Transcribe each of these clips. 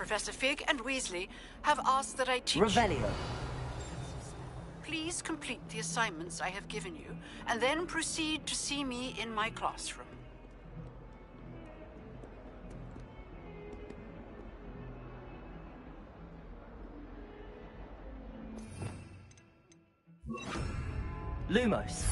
Professor Fig and Weasley have asked that I teach... Revelio. Please complete the assignments I have given you, and then proceed to see me in my classroom. Lumos.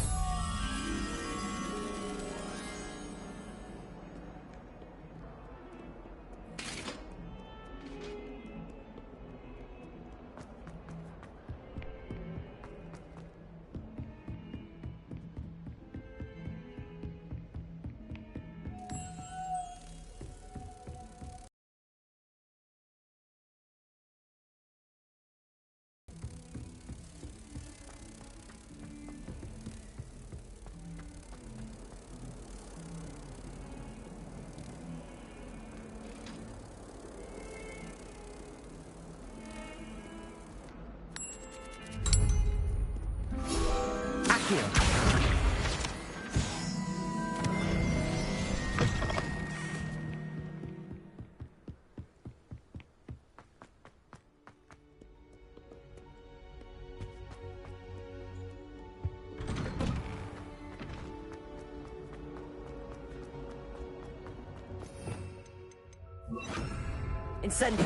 Incendio.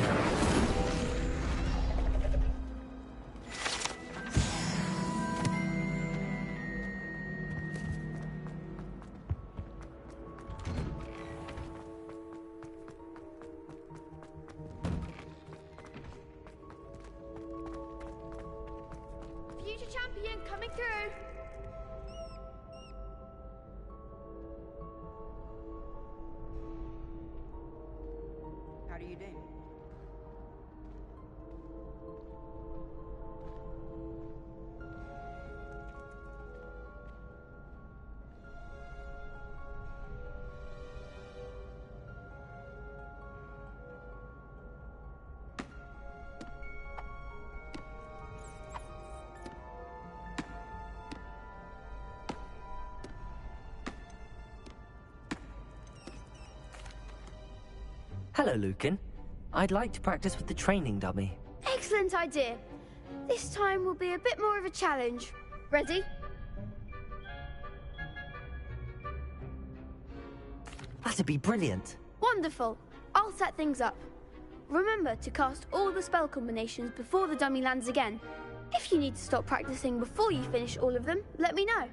Future champion coming through. How do you do? Hello, Lucan. I'd like to practice with the training dummy. Excellent idea. This time will be a bit more of a challenge. Ready? That'd be brilliant. Wonderful. I'll set things up. Remember to cast all the spell combinations before the dummy lands again. If you need to stop practicing before you finish all of them, let me know.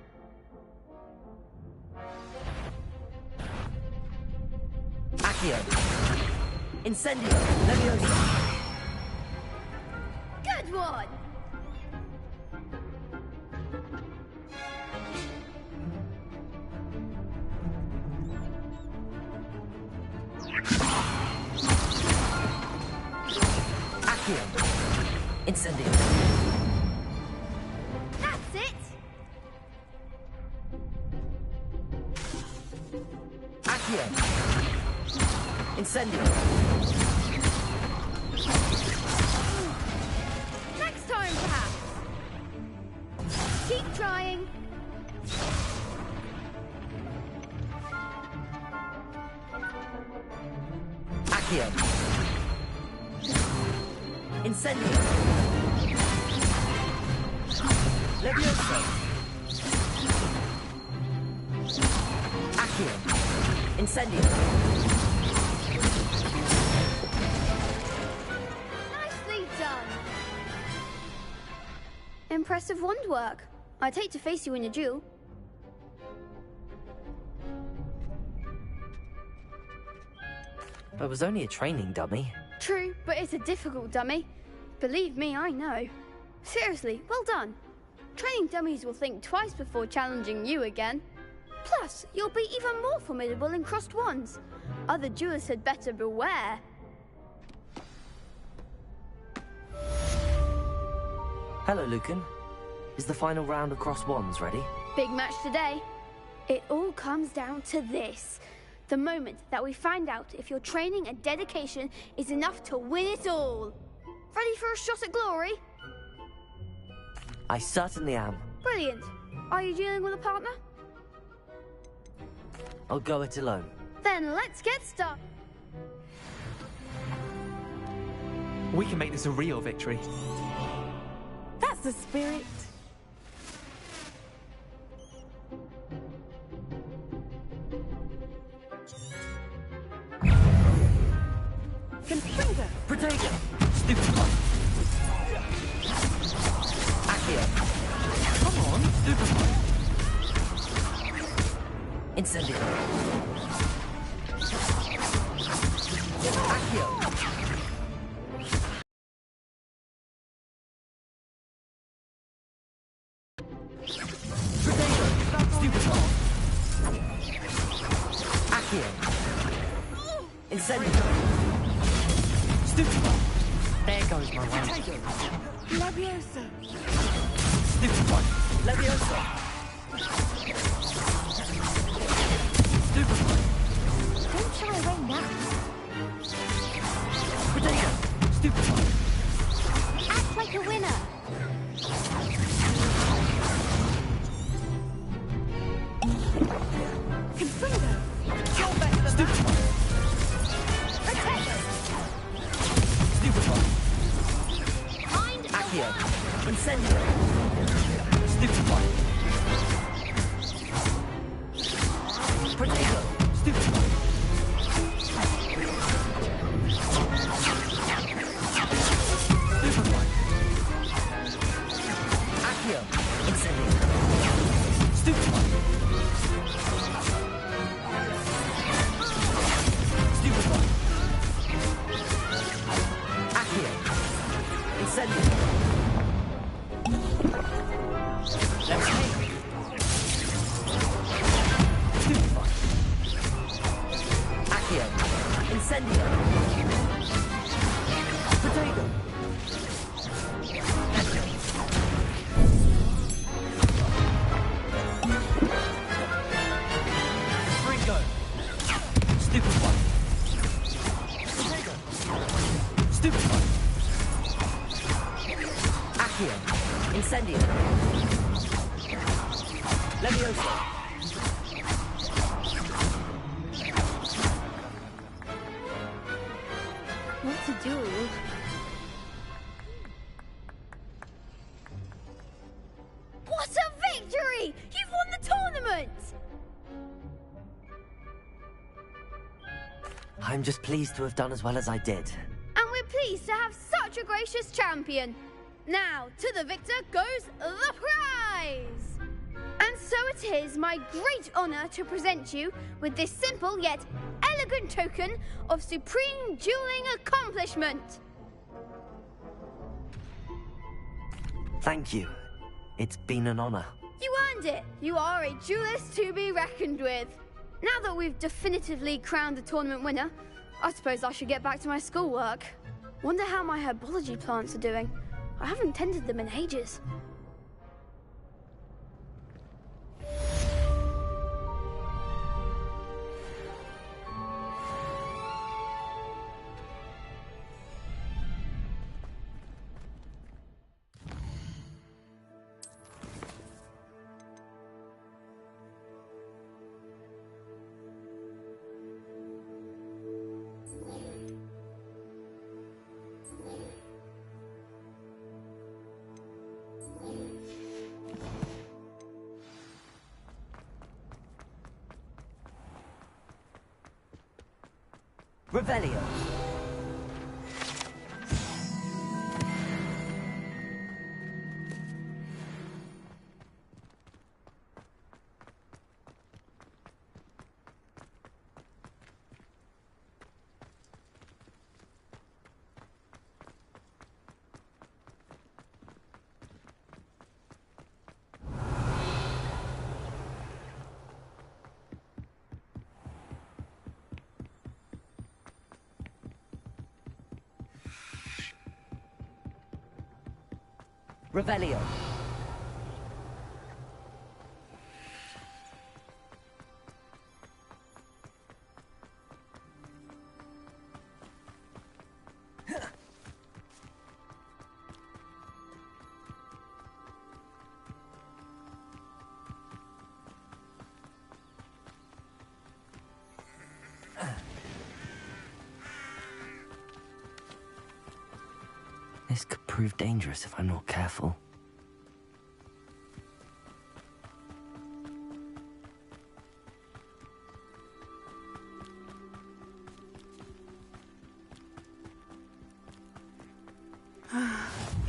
Accio. Incendio. Leviosa. Good one! Accio. Incendio. That's it! Accio. Incendio. Next time, perhaps. Keep trying. Accio. Incendio. Leviosa. Accio. Incendio. Nicely done. Impressive wand work. I'd hate to face you in a duel. I was only a training dummy. True, but it's a difficult dummy. Believe me, I know. Seriously, well done. Training dummies will think twice before challenging you again. Plus, you'll be even more formidable in crossed wands. Other duelists had better beware. Hello, Lucan. Is the final round of cross wands ready? Big match today. It all comes down to this. The moment that we find out if your training and dedication is enough to win it all. Ready for a shot at glory? I certainly am. Brilliant. Are you dealing with a partner? I'll go it alone. Then let's get started. We can make this a real victory. That's the spirit. Confringo. Protego! Stupefy. Accio! Come on, Stupefy. Incendio! Accio! Protego! Stupefy. Accio! Incendio! Stupefy. There goes my way. Labiosa. Stupefy. Leviosa! Stupefy. Don't shy away now. Protego! Stupefy. Act like a winner. Confringo. Stupefy. Protego. Stupefy. Mind Accio! Incendio! Stupefy. Protego! Stupefy. Stupefy. Accio! Incendio! Stupefy. Stupefy. Accio! Incendio! Let's take! Stupefy. Accio! Incendio! Protego! Ringo. Stupefy. Stupefy. Accio! Incendio! Leviosa! What to do? What a victory! You've won the tournament! I'm just pleased to have done as well as I did. And we're pleased to have such a gracious champion. Now, to the victor goes the prize! And so it is my great honour to present you with this simple yet elegant token of supreme dueling accomplishment. Thank you. It's been an honor. You earned it. You are a duelist to be reckoned with. Now that we've definitively crowned the tournament winner, I suppose I should get back to my schoolwork. Wonder how my herbology plants are doing. I haven't tended them in ages. Revelio! Revelio! This could prove dangerous if I'm not careful.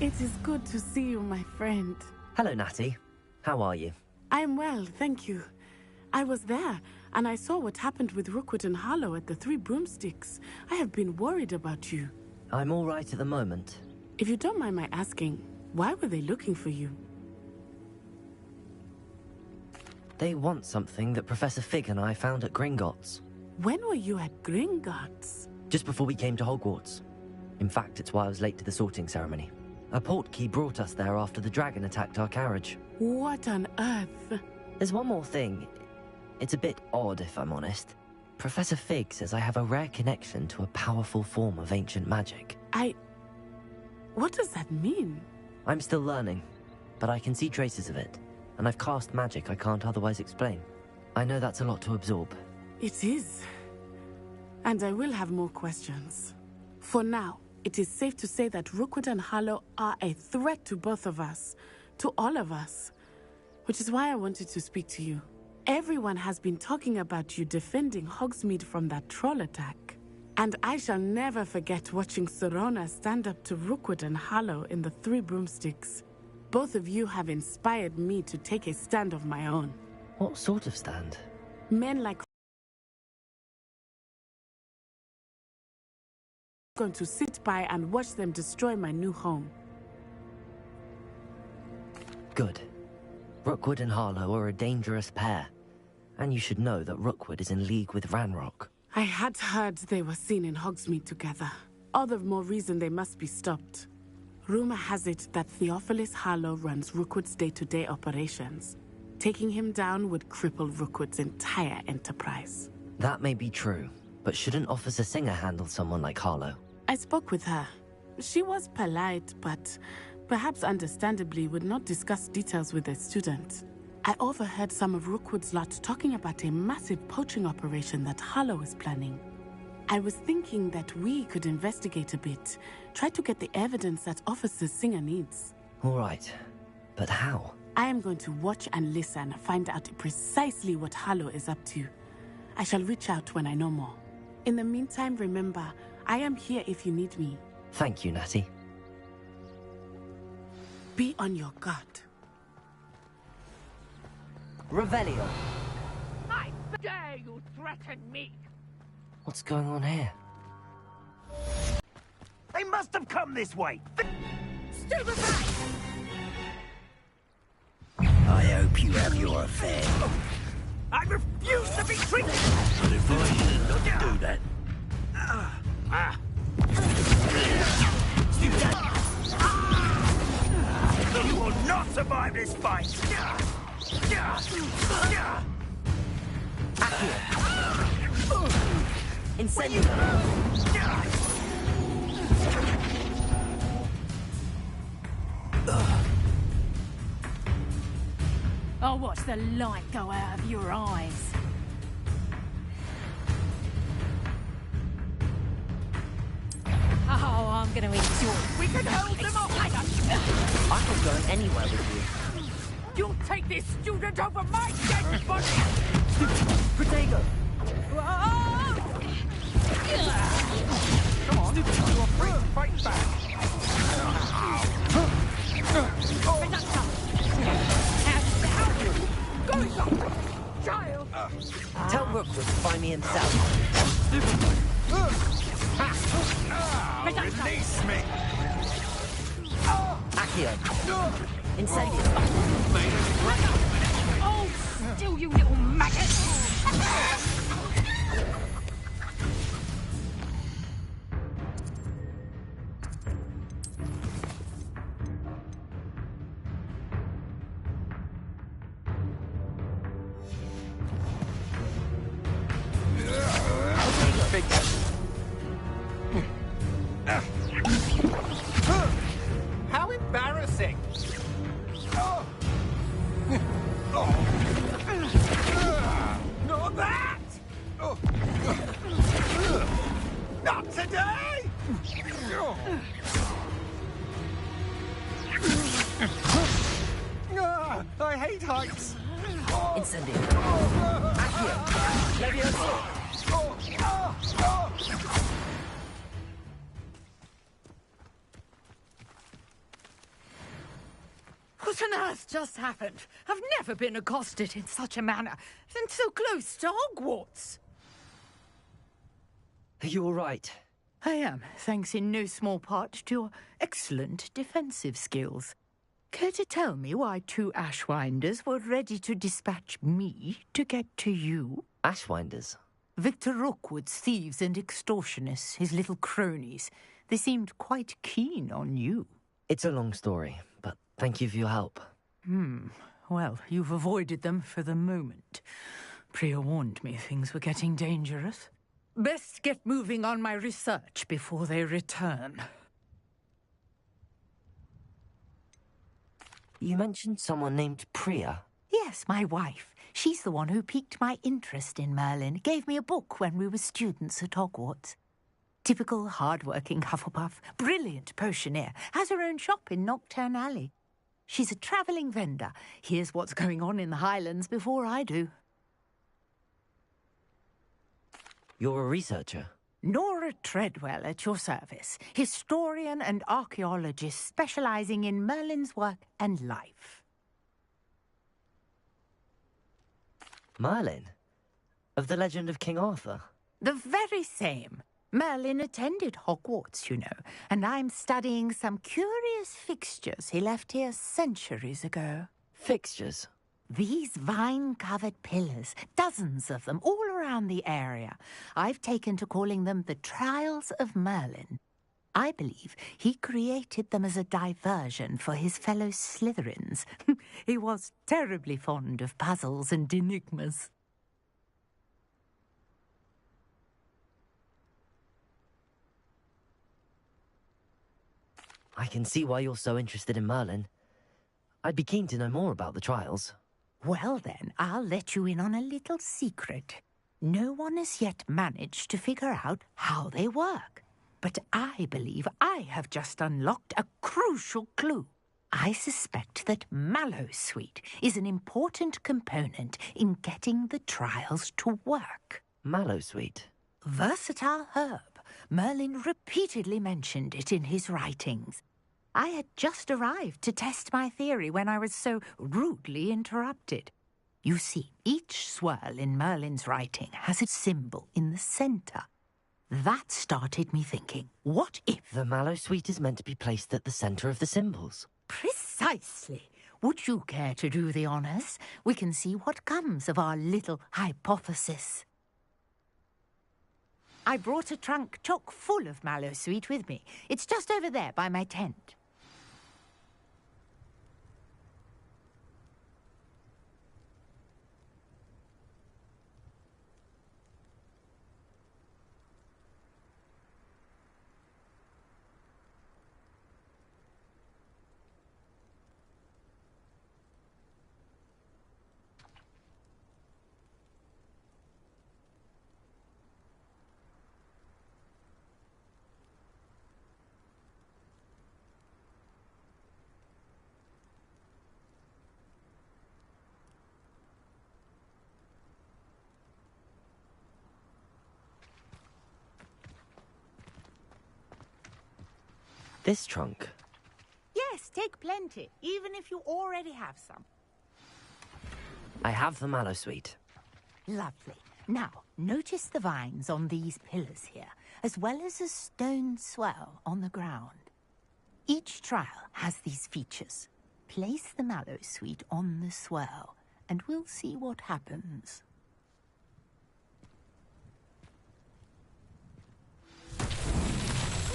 It is good to see you, my friend. Hello, Natty. How are you? I am well, thank you. I was there, and I saw what happened with Rookwood and Harlow at the Three Broomsticks. I have been worried about you. I'm all right at the moment. If you don't mind my asking, why were they looking for you? They want something that Professor Fig and I found at Gringotts. When were you at Gringotts? Just before we came to Hogwarts. In fact, it's why I was late to the sorting ceremony. A portkey brought us there after the dragon attacked our carriage. What on earth? There's one more thing. It's a bit odd, if I'm honest. Professor Fig says I have a rare connection to a powerful form of ancient magic. What does that mean? I'm still learning, but I can see traces of it. And I've cast magic I can't otherwise explain. I know that's a lot to absorb. It is. And I will have more questions. For now, it is safe to say that Rookwood and Harlow are a threat to both of us. To all of us. Which is why I wanted to speak to you. Everyone has been talking about you defending Hogsmeade from that troll attack. And I shall never forget watching Serona stand up to Rookwood and Harlow in the Three Broomsticks. Both of you have inspired me to take a stand of my own. What sort of stand? Men like going to sit by and watch them destroy my new home. Good. Rookwood and Harlow are a dangerous pair. And you should know that Rookwood is in league with Ranrock. I had heard they were seen in Hogsmeade together. All the more reason they must be stopped. Rumor has it that Theophilus Harlow runs Rookwood's day-to-day operations. Taking him down would cripple Rookwood's entire enterprise. That may be true, but shouldn't Officer Singer handle someone like Harlow? I spoke with her. She was polite, but perhaps understandably would not discuss details with a student. I overheard some of Rookwood's lot talking about a massive poaching operation that Harlow is planning. I was thinking that we could investigate a bit, try to get the evidence that Officer Singer needs. All right, but how? I am going to watch and listen, find out precisely what Harlow is up to. I shall reach out when I know more. In the meantime, remember, I am here if you need me. Thank you, Natty. Be on your guard. Revelio! I dare you threaten me! What's going on here? They must have come this way! Stupefy! I hope you have your affair. I refuse to be treated! I'd advise you not to do that. You will not survive this fight! Incendio! I'll watch the light go out of your eyes. Oh, I'm gonna enjoy. We can hold them off later. I'm not going anywhere with you. You'll take this student over my dead body! Protego! Come on, you are free to fight back. Going up! Child! Tell Rookwood to find me himself. Release me! Accio! Incendio! Oh, still, you little maggot! How embarrassing! Not that! Not today! heights! Incendio. Accio. Levioso. What on earth just happened? I've never been accosted in such a manner, and so close to Hogwarts. Are you all right? I am, thanks in no small part to your excellent defensive skills. Care to tell me why 2 Ashwinders were ready to dispatch me to get to you? Ashwinders? Victor Rookwood's thieves and extortionists, his little cronies. They seemed quite keen on you. It's a long story, but thank you for your help. Well, you've avoided them for the moment. Priya warned me things were getting dangerous. Best get moving on my research before they return. You mentioned someone named Priya. Yes, my wife. She's the one who piqued my interest in Merlin. Gave me a book when we were students at Hogwarts. Typical hard-working Hufflepuff. Brilliant potioneer. Has her own shop in Knockturn Alley. She's a travelling vendor. Hears what's going on in the Highlands before I do. You're a researcher? Nora Treadwell at your service. Historian and archaeologist specialising in Merlin's work and life. Merlin? Of the legend of King Arthur? The very same. Merlin attended Hogwarts, you know, and I'm studying some curious fixtures he left here centuries ago. Fixtures? These vine-covered pillars, dozens of them, all around the area. I've taken to calling them the Trials of Merlin. I believe he created them as a diversion for his fellow Slytherins. He was terribly fond of puzzles and enigmas. I can see why you're so interested in Merlin. I'd be keen to know more about the trials. Well then, I'll let you in on a little secret. No one has yet managed to figure out how they work. But I believe I have just unlocked a crucial clue. I suspect that Mallowsweet is an important component in getting the trials to work. Mallowsweet? Versatile herb. Merlin repeatedly mentioned it in his writings. I had just arrived to test my theory when I was so rudely interrupted. You see, each swirl in Merlin's writing has a symbol in the centre. That started me thinking, what if... The Mallowsweet is meant to be placed at the centre of the symbols. Precisely. Would you care to do the honours? We can see what comes of our little hypothesis. I brought a trunk chock full of Mallowsweet with me. It's just over there by my tent. This trunk? Yes, take plenty, even if you already have some. I have the Mallowsweet. Lovely. Now, notice the vines on these pillars here, as well as a stone swell on the ground. Each trial has these features. Place the Mallowsweet on the swell, and we'll see what happens.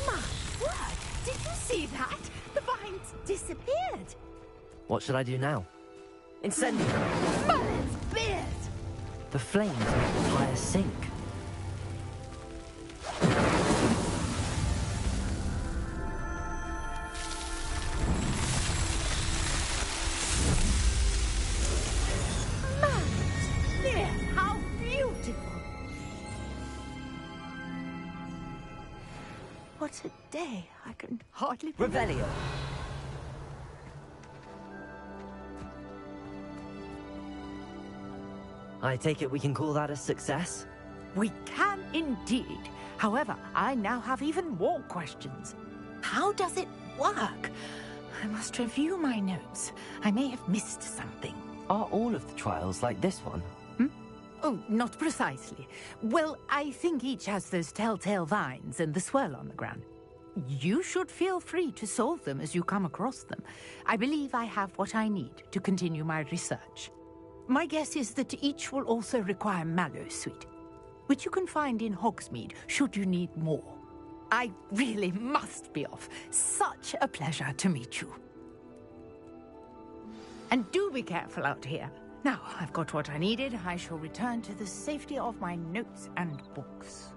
My word! Did you see that? The vines disappeared. What should I do now? Incendio! Merlin's beard! The flames make the fire sink. How beautiful! What a day! I can hardly believe. Revelio! I take it we can call that a success? We can indeed. However, I now have even more questions. How does it work? I must review my notes. I may have missed something. Are all of the trials like this one? Oh, not precisely. Well, I think each has those telltale vines and the swirl on the ground. You should feel free to solve them as you come across them. I believe I have what I need to continue my research. My guess is that each will also require mallow sweet, which you can find in Hogsmeade should you need more. I really must be off. Such a pleasure to meet you. And do be careful out here. Now, I've got what I needed. I shall return to the safety of my notes and books.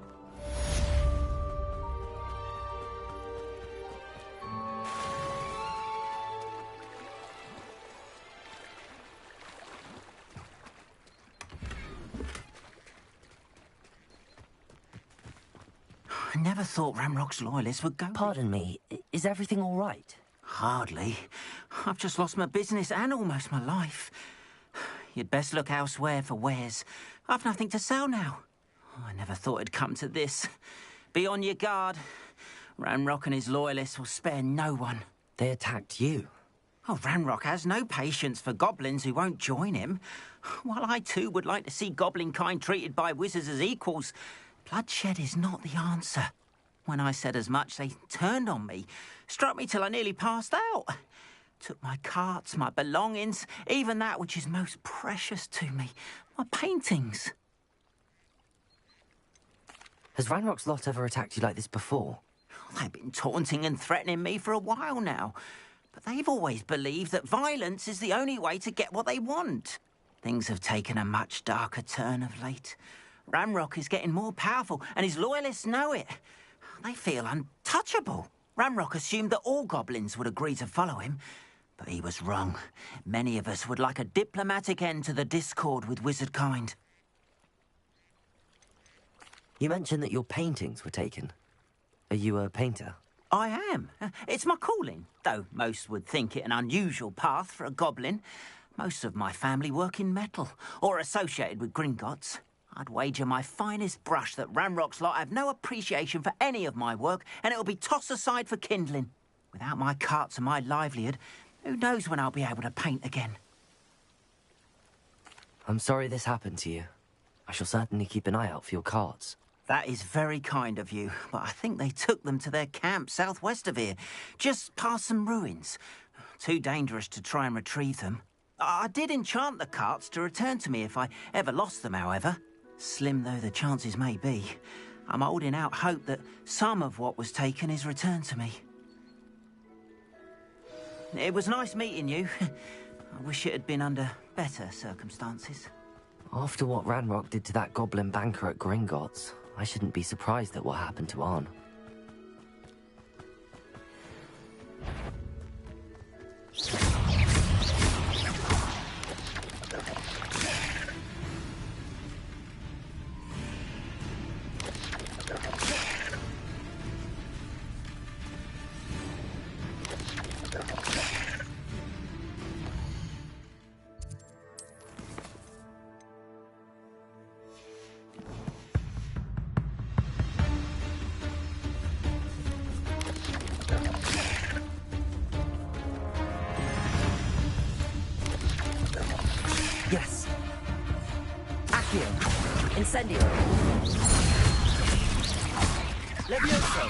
I never thought Ramrock's loyalists would go... Pardon me, is everything all right? Hardly. I've just lost my business and almost my life. You'd best look elsewhere for wares. I've nothing to sell now. I never thought it'd come to this. Be on your guard. Ranrock and his loyalists will spare no one. They attacked you? Oh, Ranrock has no patience for goblins who won't join him. While I too would like to see goblin kind treated by wizards as equals, bloodshed is not the answer. When I said as much, they turned on me, struck me till I nearly passed out. Took my carts, my belongings, even that which is most precious to me, my paintings. Has Ranrock's lot ever attacked you like this before? They've been taunting and threatening me for a while now, but they've always believed that violence is the only way to get what they want. Things have taken a much darker turn of late. Ranrock is getting more powerful, and his loyalists know it. They feel untouchable. Ranrock assumed that all goblins would agree to follow him, but he was wrong. Many of us would like a diplomatic end to the discord with wizard kind. You mentioned that your paintings were taken. Are you a painter? I am. It's my calling, though most would think it an unusual path for a goblin. Most of my family work in metal, or associated with Gringotts. I'd wager my finest brush that Ranrock's lot have no appreciation for any of my work, and it'll be tossed aside for kindling. Without my carts and my livelihood, who knows when I'll be able to paint again? I'm sorry this happened to you. I shall certainly keep an eye out for your carts. That is very kind of you, but I think they took them to their camp southwest of here, just past some ruins. Too dangerous to try and retrieve them. I did enchant the carts to return to me if I ever lost them, however. Slim though the chances may be, I'm holding out hope that some of what was taken is returned to me. It was nice meeting you. I wish it had been under better circumstances. After what Ranrock did to that goblin banker at Gringotts, I shouldn't be surprised at what happened to Arn. Yes. Accio. Incendio. Levioso.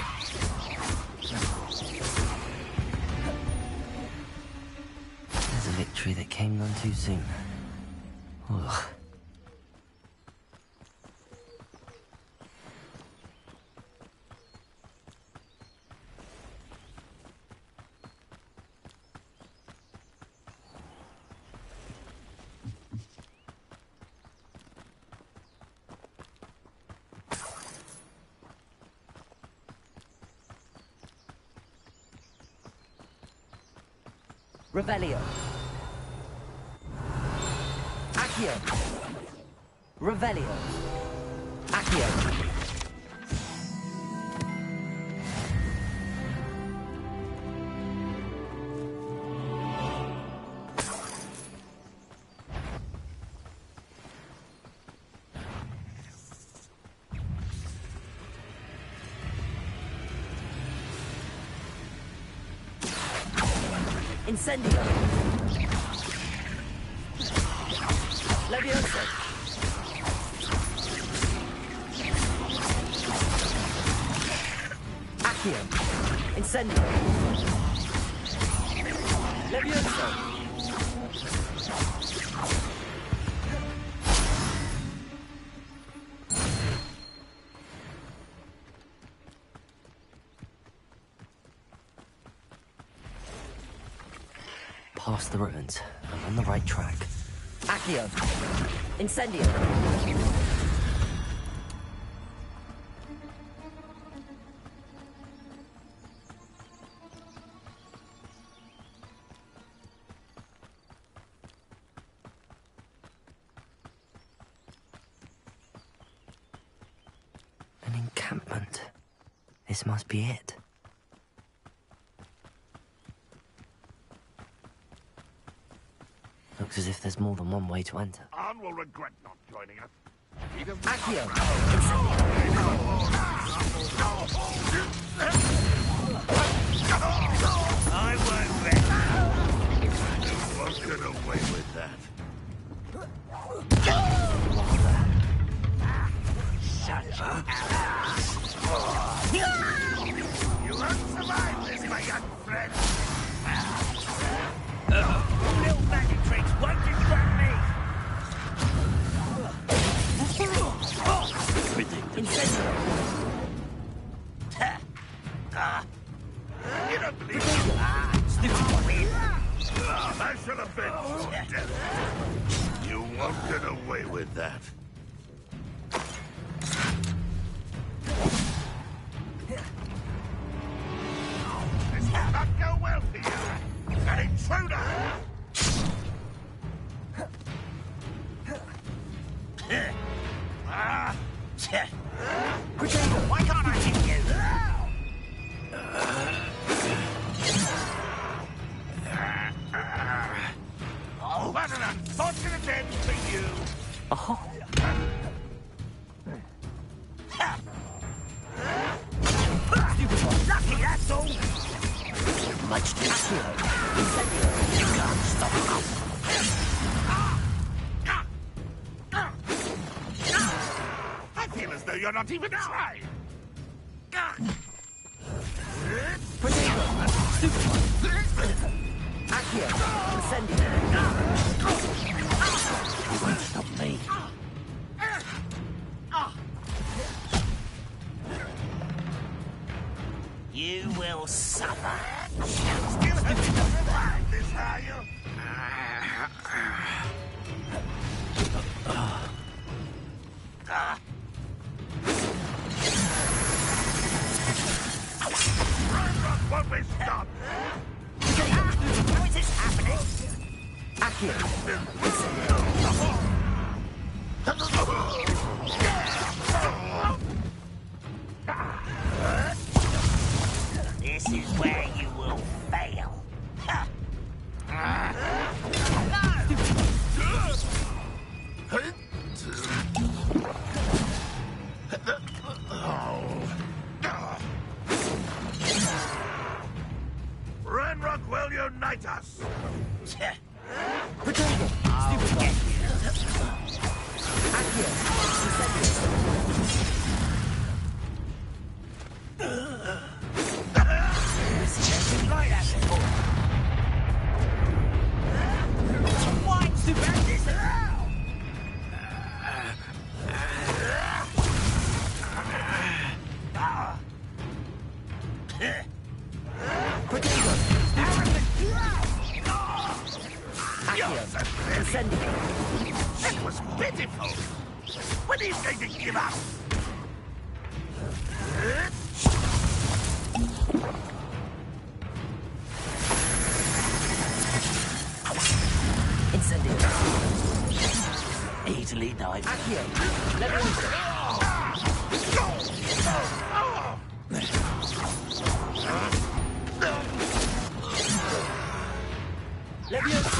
There's a victory that came none too soon. Ugh. Revelio. Accio. Revelio. Accio. Incendio. Levioso. Accio. Incendio. Levioso. Past the ruins. I'm on the right track. Accio. Incendio. An encampment. This must be it. Looks as if there's more than one way to enter. Arn will regret not joining us. Accio! I won't let you. You won't get away with that. Such an ass. You won't survive this, my young friend. Little magic tricks won't distract me. Incendio! You don't believe me? Stupid one. I shall avenge your death. You won't get away with that. This will not go well for you. An intruder! Why can't I hit you? Oh, what an unfortunate end for you! Oh. Stupid one. Lucky, that's all! Much too slow. You can't stop us! I feel as though you're not even trying! Stupid one. Accio. Incendio. You won't stop me. You will suffer. Still have to survive this, are you? Won't we stop? How is this happening? Accio. This is where you will fail. Ranrock will unite us! Potato. Stupid one. Accio. Incendio. Right at the foot. Why to bend this around? Potato. Accio. Incendio. That was pitiful! When are you going to give up? Incendio. Easily died. Accio. Levioso.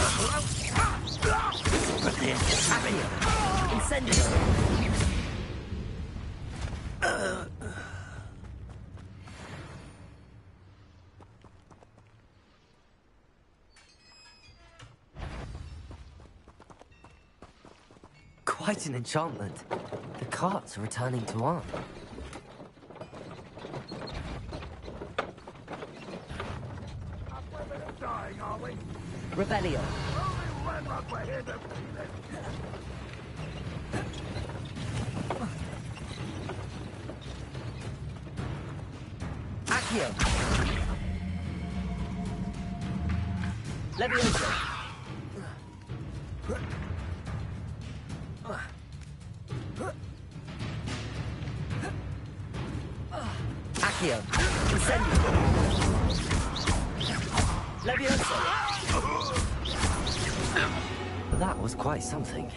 Accio. Incendio. quite an enchantment. The carts are returning to arm. Dying, are we? Revelio. Only when we're here to feel it. Accio. Levioso. Accio. Incendio. Levioso. That was quite something.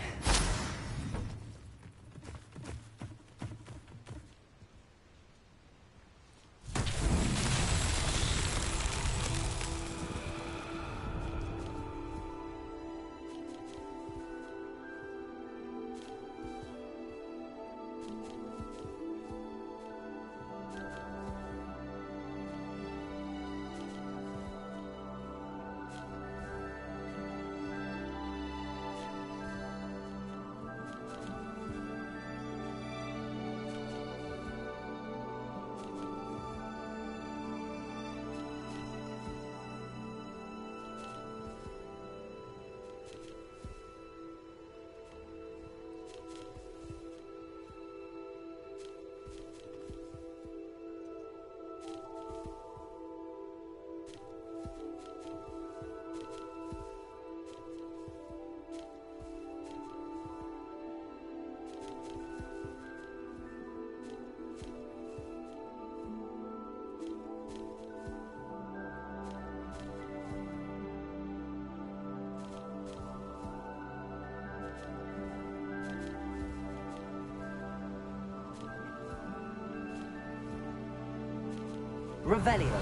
Revelio.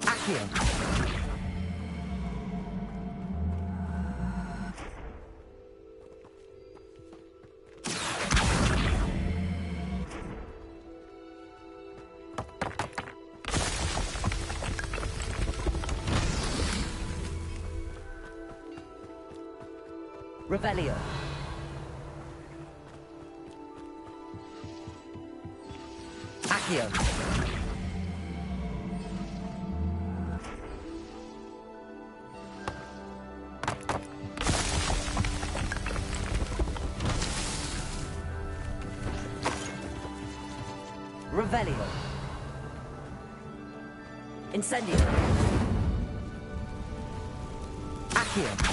Accio. Revelio. Accio. Revelio. Incendio. Accio.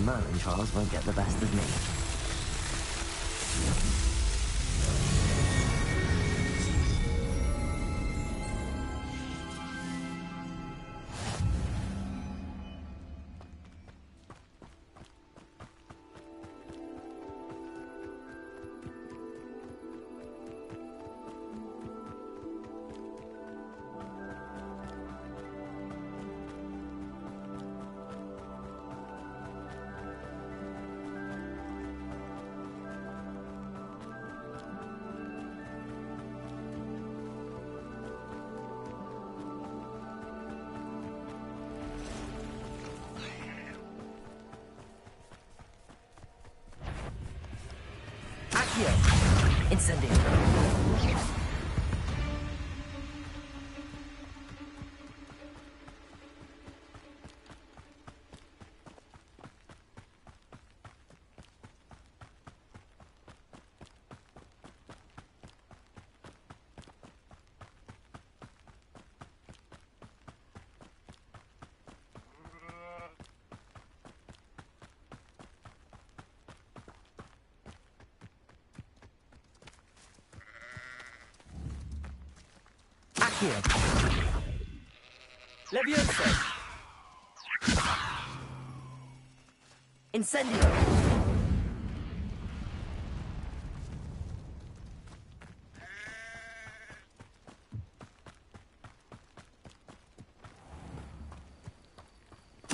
Merlin trials won't get the best of me. Incendio. Levioso. Incendio.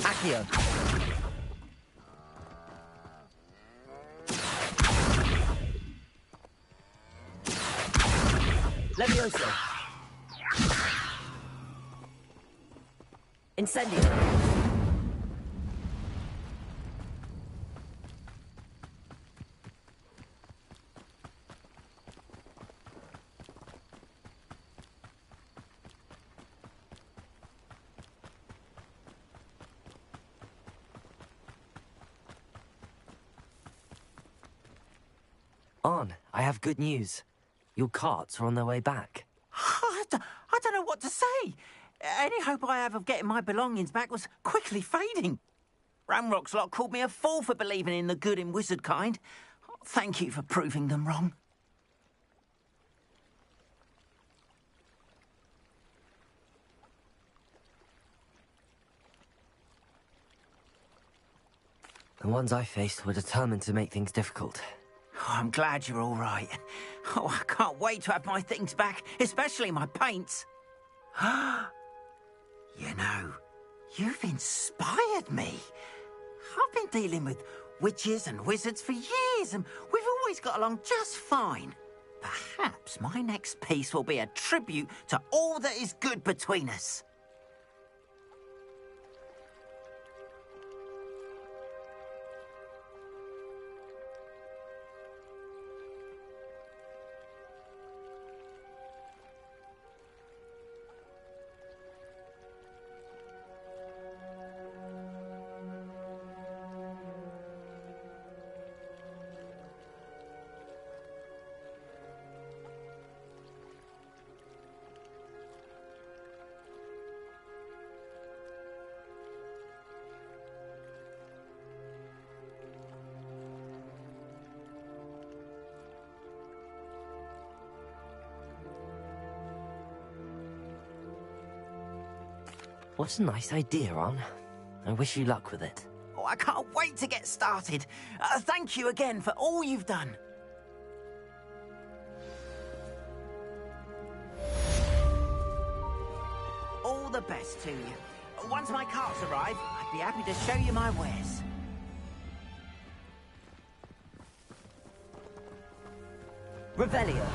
Accio. Levioso. Incendio. On, I have good news. Your carts are on their way back. I don't know what to say. Any hope I have of getting my belongings back was quickly fading. Ramrock's lot called me a fool for believing in the good in wizard kind. Thank you for proving them wrong. The ones I faced were determined to make things difficult. Oh, I'm glad you're all right. Oh, I can't wait to have my things back, especially my paints. You know, you've inspired me. I've been dealing with witches and wizards for years, and we've always got along just fine. Perhaps my next piece will be a tribute to all that is good between us. What a nice idea, Ron. I wish you luck with it. Oh, I can't wait to get started. Thank you again for all you've done. All the best to you. Once my carts arrive, I'd be happy to show you my wares. Revelio.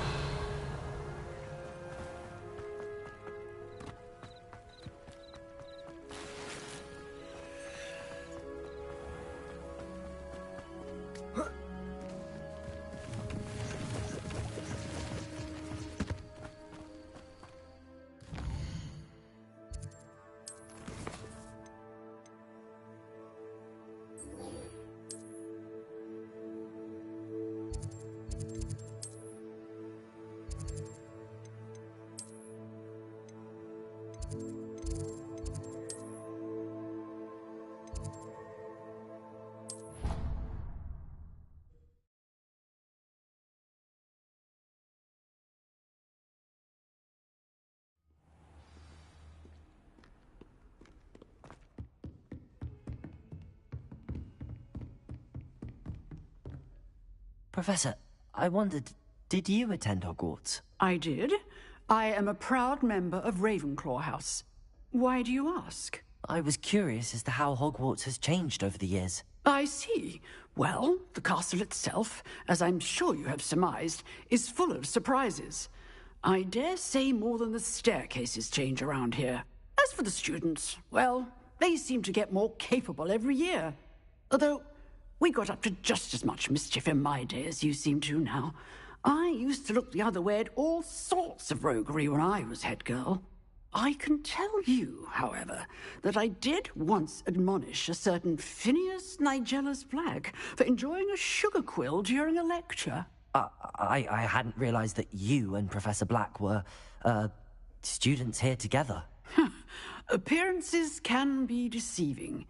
Professor, I wondered, did you attend Hogwarts? I did. I am a proud member of Ravenclaw House. Why do you ask? I was curious as to how Hogwarts has changed over the years. I see. Well, the castle itself, as I'm sure you have surmised, is full of surprises. I dare say more than the staircases change around here. As for the students, well, they seem to get more capable every year. Although, we got up to just as much mischief in my day as you seem to now. I used to look the other way at all sorts of roguery when I was head girl. I can tell you, however, that I did once admonish a certain Phineas Nigella's Black for enjoying a sugar quill during a lecture. I hadn't realized that you and Professor Black were, students here together. Appearances can be deceiving.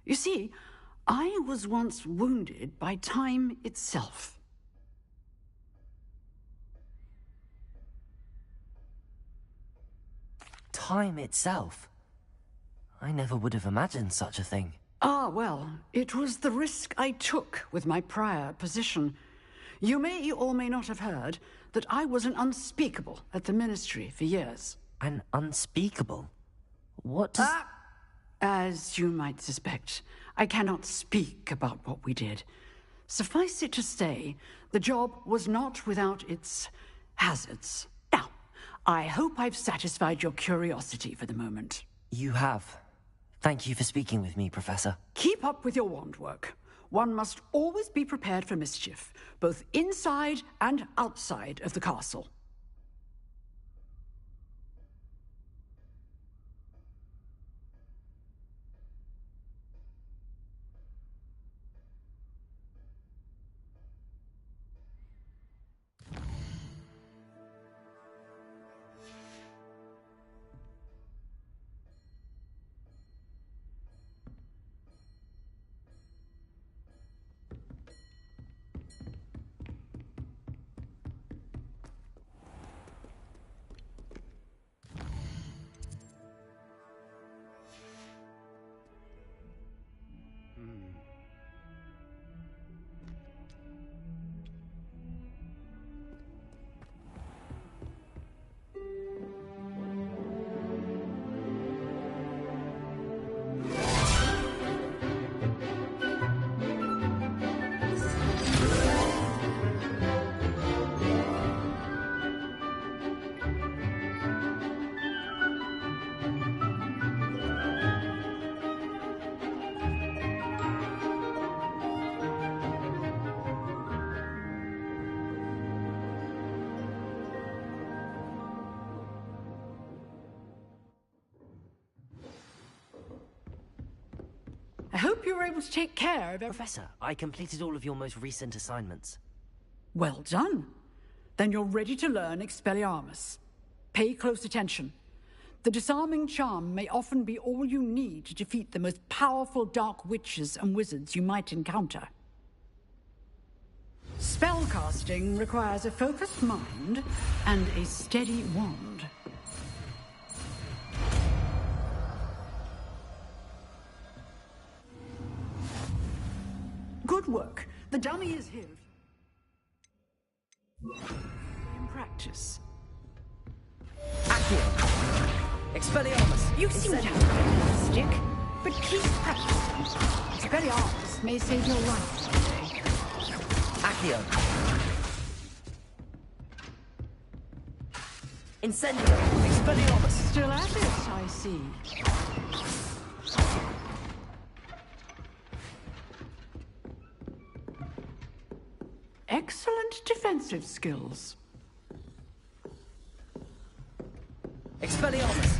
You see, I was once wounded by time itself. Time itself? I never would have imagined such a thing. Ah, well, it was the risk I took with my prior position. You may or may not have heard that I was an unspeakable at the Ministry for years. An unspeakable? What does... As you might suspect, I cannot speak about what we did. Suffice it to say, the job was not without its hazards. Now, I hope I've satisfied your curiosity for the moment. You have. Thank you for speaking with me, Professor. Keep up with your wand work. One must always be prepared for mischief, both inside and outside of the castle. I hope you were able to take care of everything. Professor, I completed all of your most recent assignments. Well done. Then you're ready to learn Expelliarmus. Pay close attention. The disarming charm may often be all you need to defeat the most powerful dark witches and wizards you might encounter. Spellcasting requires a focused mind and a steady wand. Good work. The dummy is here. In practice. Accio! Expelliarmus! You seem to have a stick, but keep practicing. Expelliarmus may save your life someday. Accio! Incendio! Expelliarmus! Still at it, I see. Excellent defensive skills. Expelliarmus!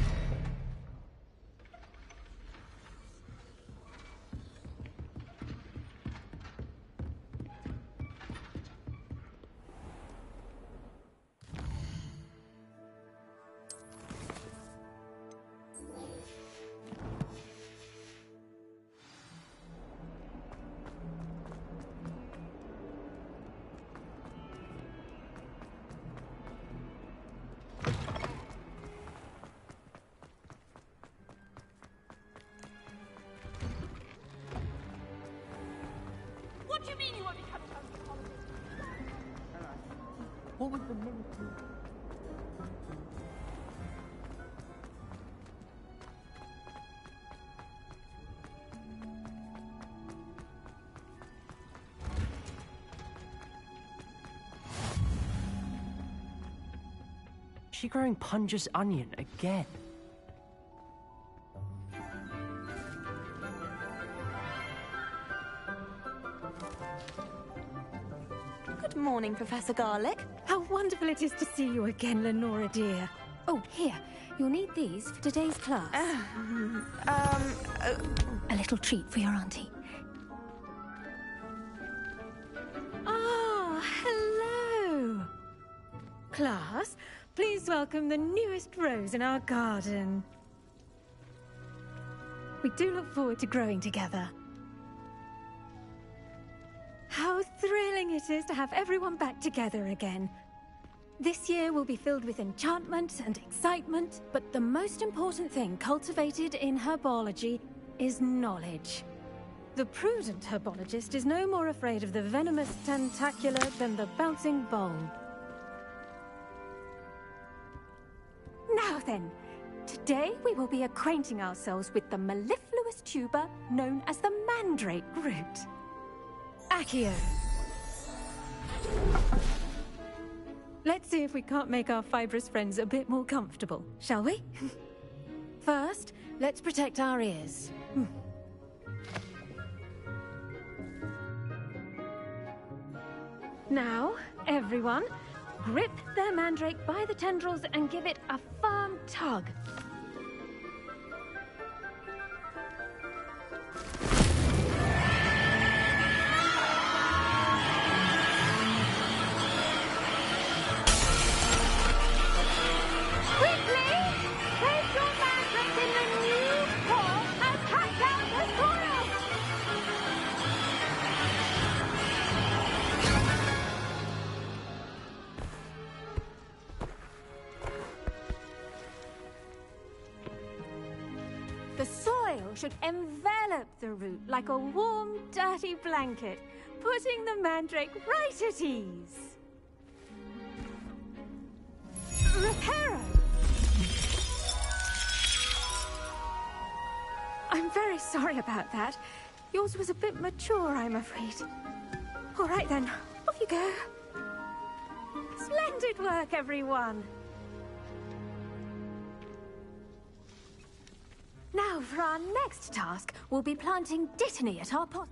What do you mean you won't be coming home for holidays? What was the ministry? She growing Punja's onion again? Good morning, Professor Garlic. How wonderful it is to see you again, Lenora dear. Oh, here. You'll need these for today's class. A little treat for your auntie. Ah, hello. Class, please welcome the newest rose in our garden. We do look forward to growing together. How thrilling it is to have everyone back together again. This year will be filled with enchantment and excitement, but the most important thing cultivated in herbology is knowledge. The prudent herbologist is no more afraid of the venomous tentacula than the bouncing bulb. Now then, today we will be acquainting ourselves with the mellifluous tuber known as the mandrake root. Accio. Let's see if we can't make our fibrous friends a bit more comfortable, shall we? First, let's protect our ears. Now, everyone, grip their mandrake by the tendrils and give it a firm tug. The soil should envelop the root like a warm, dirty blanket, putting the mandrake right at ease. Reparo! I'm very sorry about that. Yours was a bit mature, I'm afraid. All right then, off you go. Splendid work, everyone. Now, for our next task, we'll be planting dittany at our pot.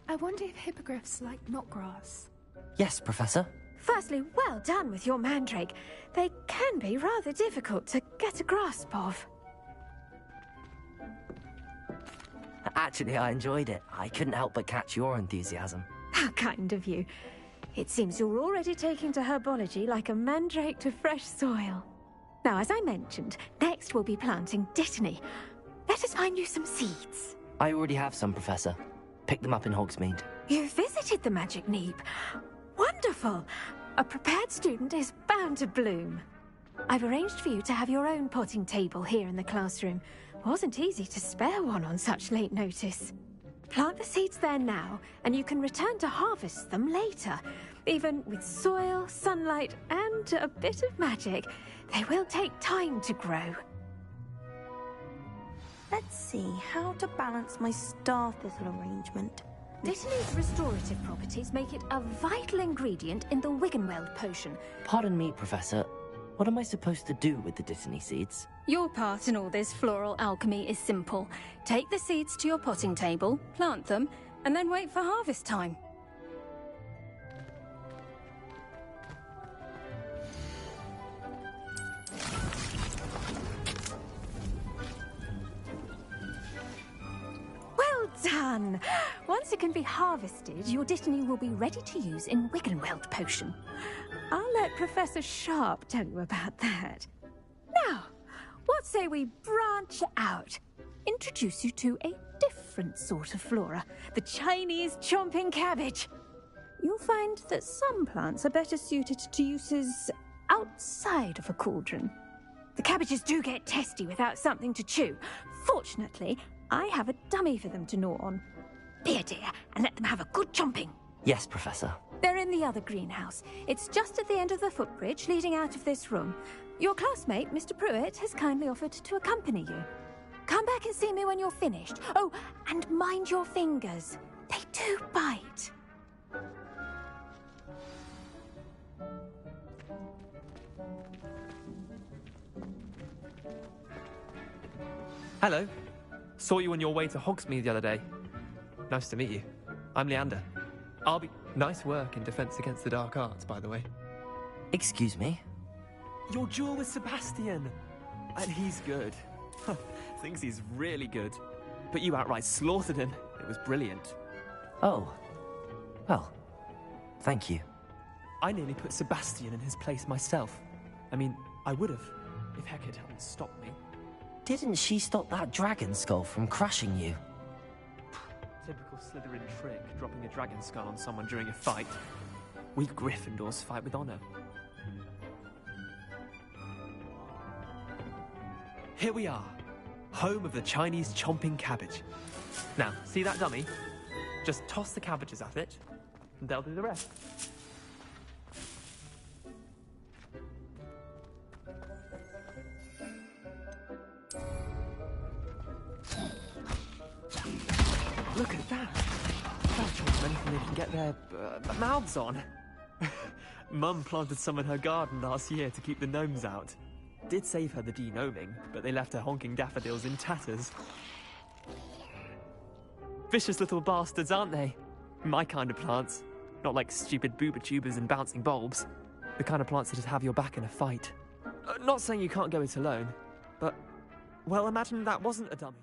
I wonder if hippogriffs like knotgrass. Yes, Professor. Firstly, well done with your mandrake. They can be rather difficult to get a grasp of. Actually, I enjoyed it. I couldn't help but catch your enthusiasm. How kind of you. It seems you're already taking to herbology like a mandrake to fresh soil. Now, as I mentioned, next we'll be planting dittany. Let us find you some seeds. I already have some, Professor. Picked them up in Hogsmeade. You visited the Magic Neep. Wonderful! A prepared student is bound to bloom. I've arranged for you to have your own potting table here in the classroom. Wasn't easy to spare one on such late notice. Plant the seeds there now, and you can return to harvest them later. Even with soil, sunlight, and a bit of magic, they will take time to grow. Let's see how to balance my star thistle arrangement. Dittany's restorative properties make it a vital ingredient in the Wiggenweld potion. Pardon me, Professor. What am I supposed to do with the dittany seeds? Your part in all this floral alchemy is simple. Take the seeds to your potting table, plant them, and then wait for harvest time. Well done! Once it can be harvested, your dittany will be ready to use in Wiggenweld potion. I'll let Professor Sharp tell you about that. Now, what say we branch out? Introduce you to a different sort of flora, the Chinese chomping cabbage. You'll find that some plants are better suited to uses outside of a cauldron. The cabbages do get testy without something to chew. Fortunately, I have a dummy for them to gnaw on. Be a dear and let them have a good chomping. Yes, Professor. They're in the other greenhouse. It's just at the end of the footbridge leading out of this room. Your classmate, Mr. Pruitt, has kindly offered to accompany you. Come back and see me when you're finished. Oh, and mind your fingers. They do bite. Hello. Saw you on your way to Hogsmeade the other day. Nice to meet you. I'm Leander. I'll be... Nice work in Defense Against the Dark Arts, by the way. Excuse me? Your duel with Sebastian. And he's good. Thinks he's really good. But you outright slaughtered him. It was brilliant. Oh. Well, thank you. I nearly put Sebastian in his place myself. I mean, I would have, if Hecate hadn't stopped me. Didn't she stop that dragon skull from crushing you? Typical Slytherin trick, dropping a dragon skull on someone during a fight. We Gryffindors fight with honor. Here we are, home of the Chinese chomping cabbage. Now, see that dummy? Just toss the cabbages at it, and they'll do the rest. Look at that! That's anything they can get their mouths on. Mum planted some in her garden last year to keep the gnomes out. Did save her the de-gnoming, but they left her honking daffodils in tatters. Vicious little bastards, aren't they? My kind of plants. Not like stupid booba tubers and bouncing bulbs. The kind of plants that just have your back in a fight. Not saying you can't go it alone, but... well, imagine that wasn't a dummy.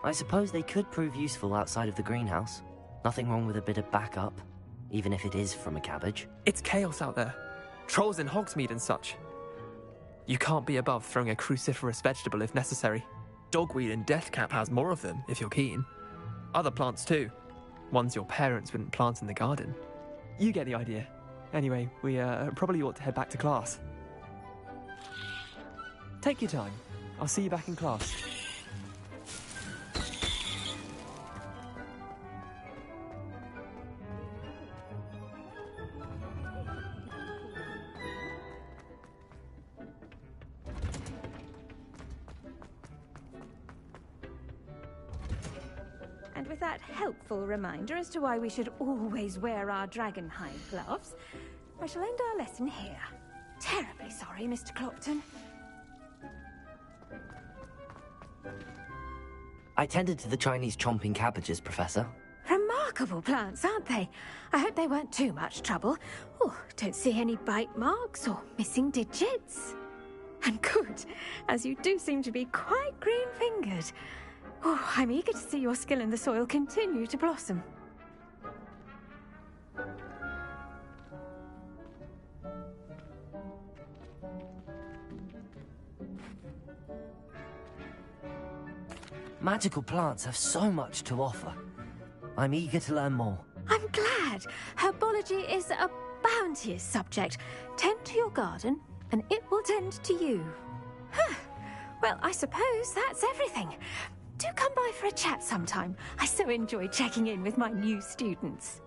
I suppose they could prove useful outside of the greenhouse. Nothing wrong with a bit of backup, even if it is from a cabbage. It's chaos out there. Trolls in Hogsmeade and such. You can't be above throwing a cruciferous vegetable if necessary. Dogweed and deathcap has more of them, if you're keen. Other plants too. Ones your parents wouldn't plant in the garden. You get the idea. Anyway, we probably ought to head back to class. Take your time. I'll see you back in class. And with that helpful reminder as to why we should always wear our dragonhide gloves, I shall end our lesson here. Terribly sorry, Mr. Clopton. I tended to the Chinese chomping cabbages, Professor. Remarkable plants, aren't they? I hope they weren't too much trouble. Oh, don't see any bite marks or missing digits. And good, as you do seem to be quite green-fingered. Oh, I'm eager to see your skill in the soil continue to blossom. Magical plants have so much to offer. I'm eager to learn more. I'm glad. Herbology is a bounteous subject. Tend to your garden, and it will tend to you. Huh. Well, I suppose that's everything. Do come by for a chat sometime. I so enjoy checking in with my new students.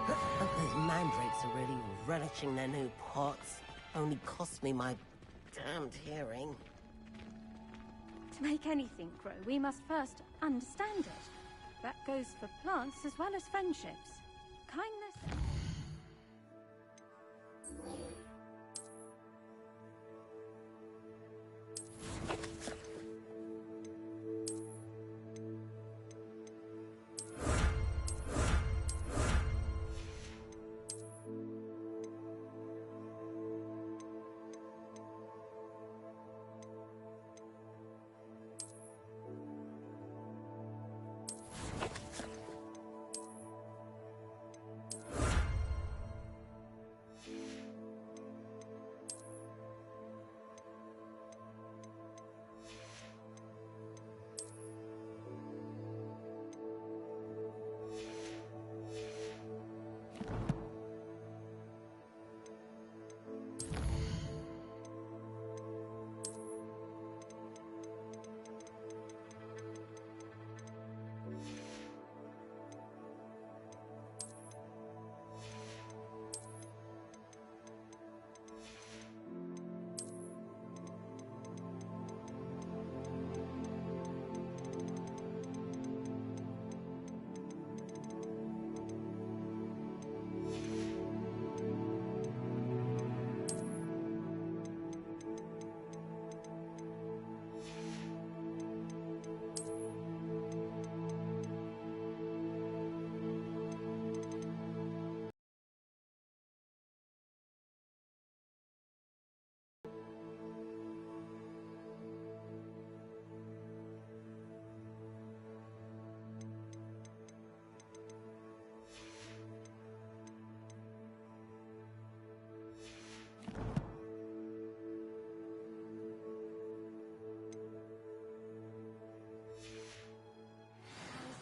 Those mandrakes are really relishing their new pots. Only cost me my damned hearing. To make anything grow, we must first understand it. That goes for plants as well as friendships. Kindness...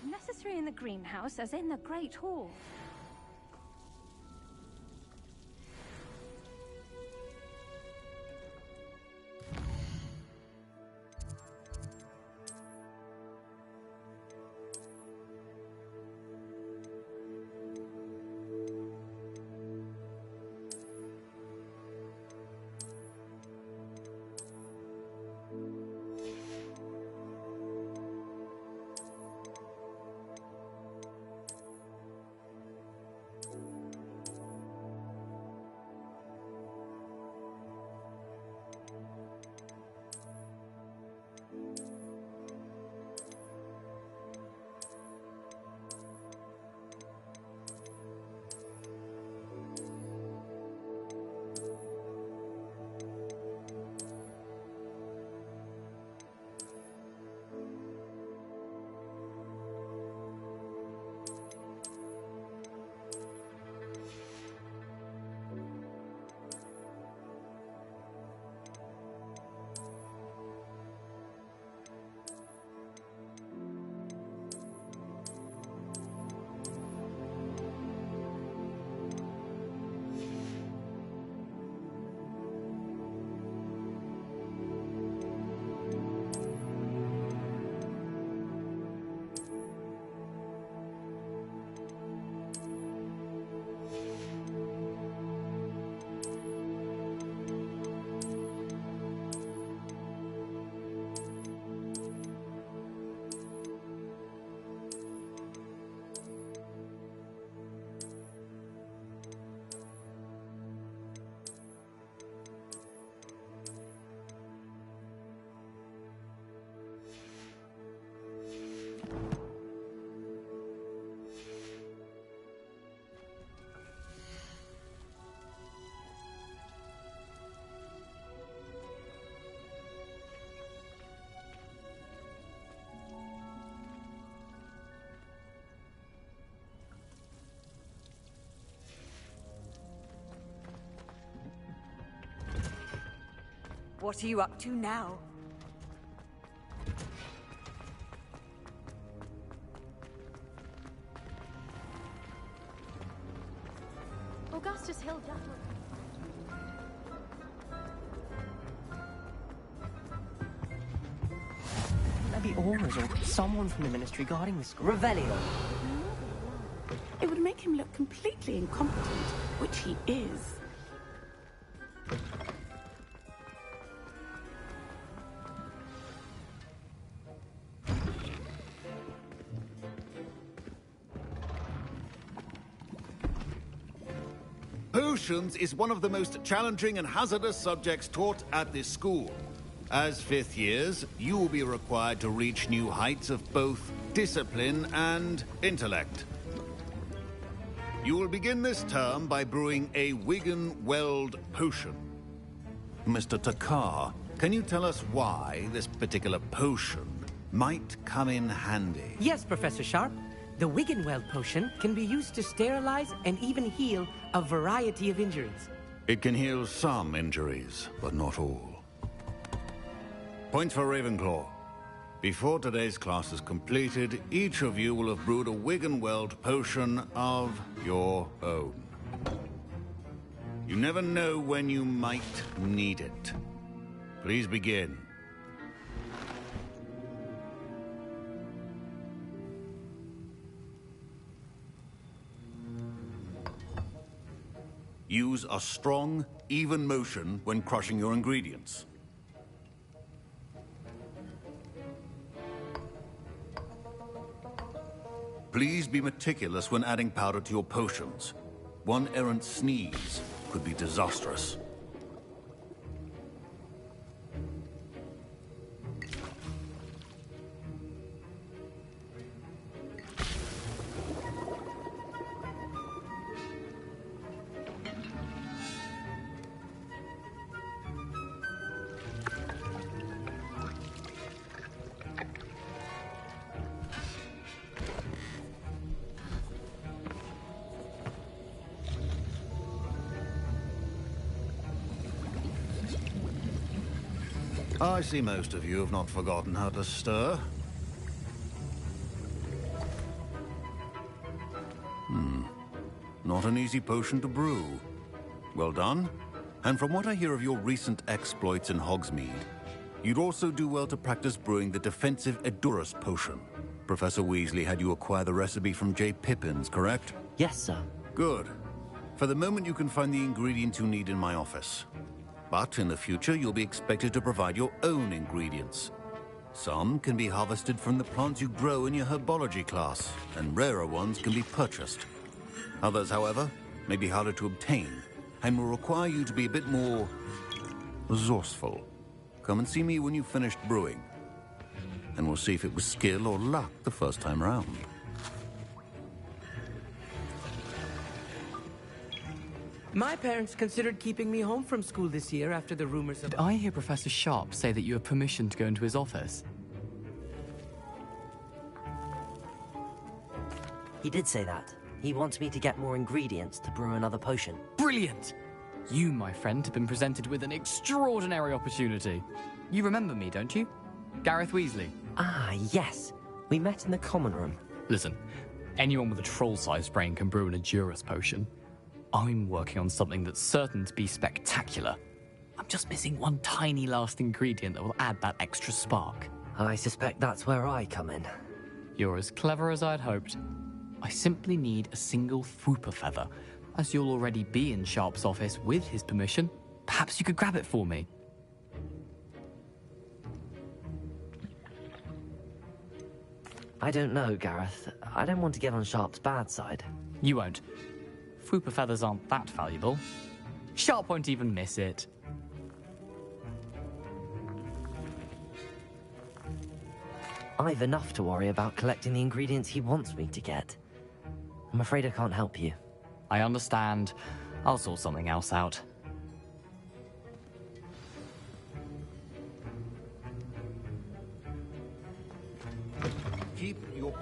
necessary in the greenhouse as in the Great Hall. What are you up to now? Augustus Hill definitely. Maybe Aura's or someone from the Ministry guarding the school. Revelio. It would make him look completely incompetent, which he is. Potions is one of the most challenging and hazardous subjects taught at this school. As fifth years, you will be required to reach new heights of both discipline and intellect. You will begin this term by brewing a Wigan-Weld potion. Mr. Takar, can you tell us why this particular potion might come in handy? Yes, Professor Sharp. The Wigan-Weld potion can be used to sterilize and even heal a variety of injuries. It can heal some injuries, but not all. Points for Ravenclaw. Before today's class is completed, each of you will have brewed a Wigan-Weld potion of your own. You never know when you might need it. Please begin. Use a strong, even motion when crushing your ingredients. Please be meticulous when adding powder to your potions. One errant sneeze could be disastrous. I see most of you have not forgotten how to stir. Not an easy potion to brew. Well done. And from what I hear of your recent exploits in Hogsmeade, you'd also do well to practice brewing the defensive Edurus potion. Professor Weasley had you acquire the recipe from J. Pippins, correct? Yes, sir. Good. For the moment, you can find the ingredients you need in my office. But in the future, you'll be expected to provide your own ingredients. Some can be harvested from the plants you grow in your herbology class, and rarer ones can be purchased. Others, however, may be harder to obtain, and will require you to be a bit more resourceful. Come and see me when you've finished brewing, and we'll see if it was skill or luck the first time round. My parents considered keeping me home from school this year after the rumors of... Did I hear Professor Sharp say that you have permission to go into his office? He did say that. He wants me to get more ingredients to brew another potion. Brilliant! You, my friend, have been presented with an extraordinary opportunity. You remember me, don't you? Gareth Weasley. Ah, yes. We met in the common room. Listen, anyone with a troll-sized brain can brew an Edurus potion. I'm working on something that's certain to be spectacular. I'm just missing one tiny last ingredient that will add that extra spark. I suspect that's where I come in. You're as clever as I'd hoped. I simply need a single Fwooper feather. As you'll already be in Sharp's office with his permission, perhaps you could grab it for me. I don't know, Gareth. I don't want to get on Sharp's bad side. You won't. Fwooper feathers aren't that valuable. Sharp won't even miss it. I've enough to worry about collecting the ingredients he wants me to get. I'm afraid I can't help you. I understand. I'll sort something else out. Keep your...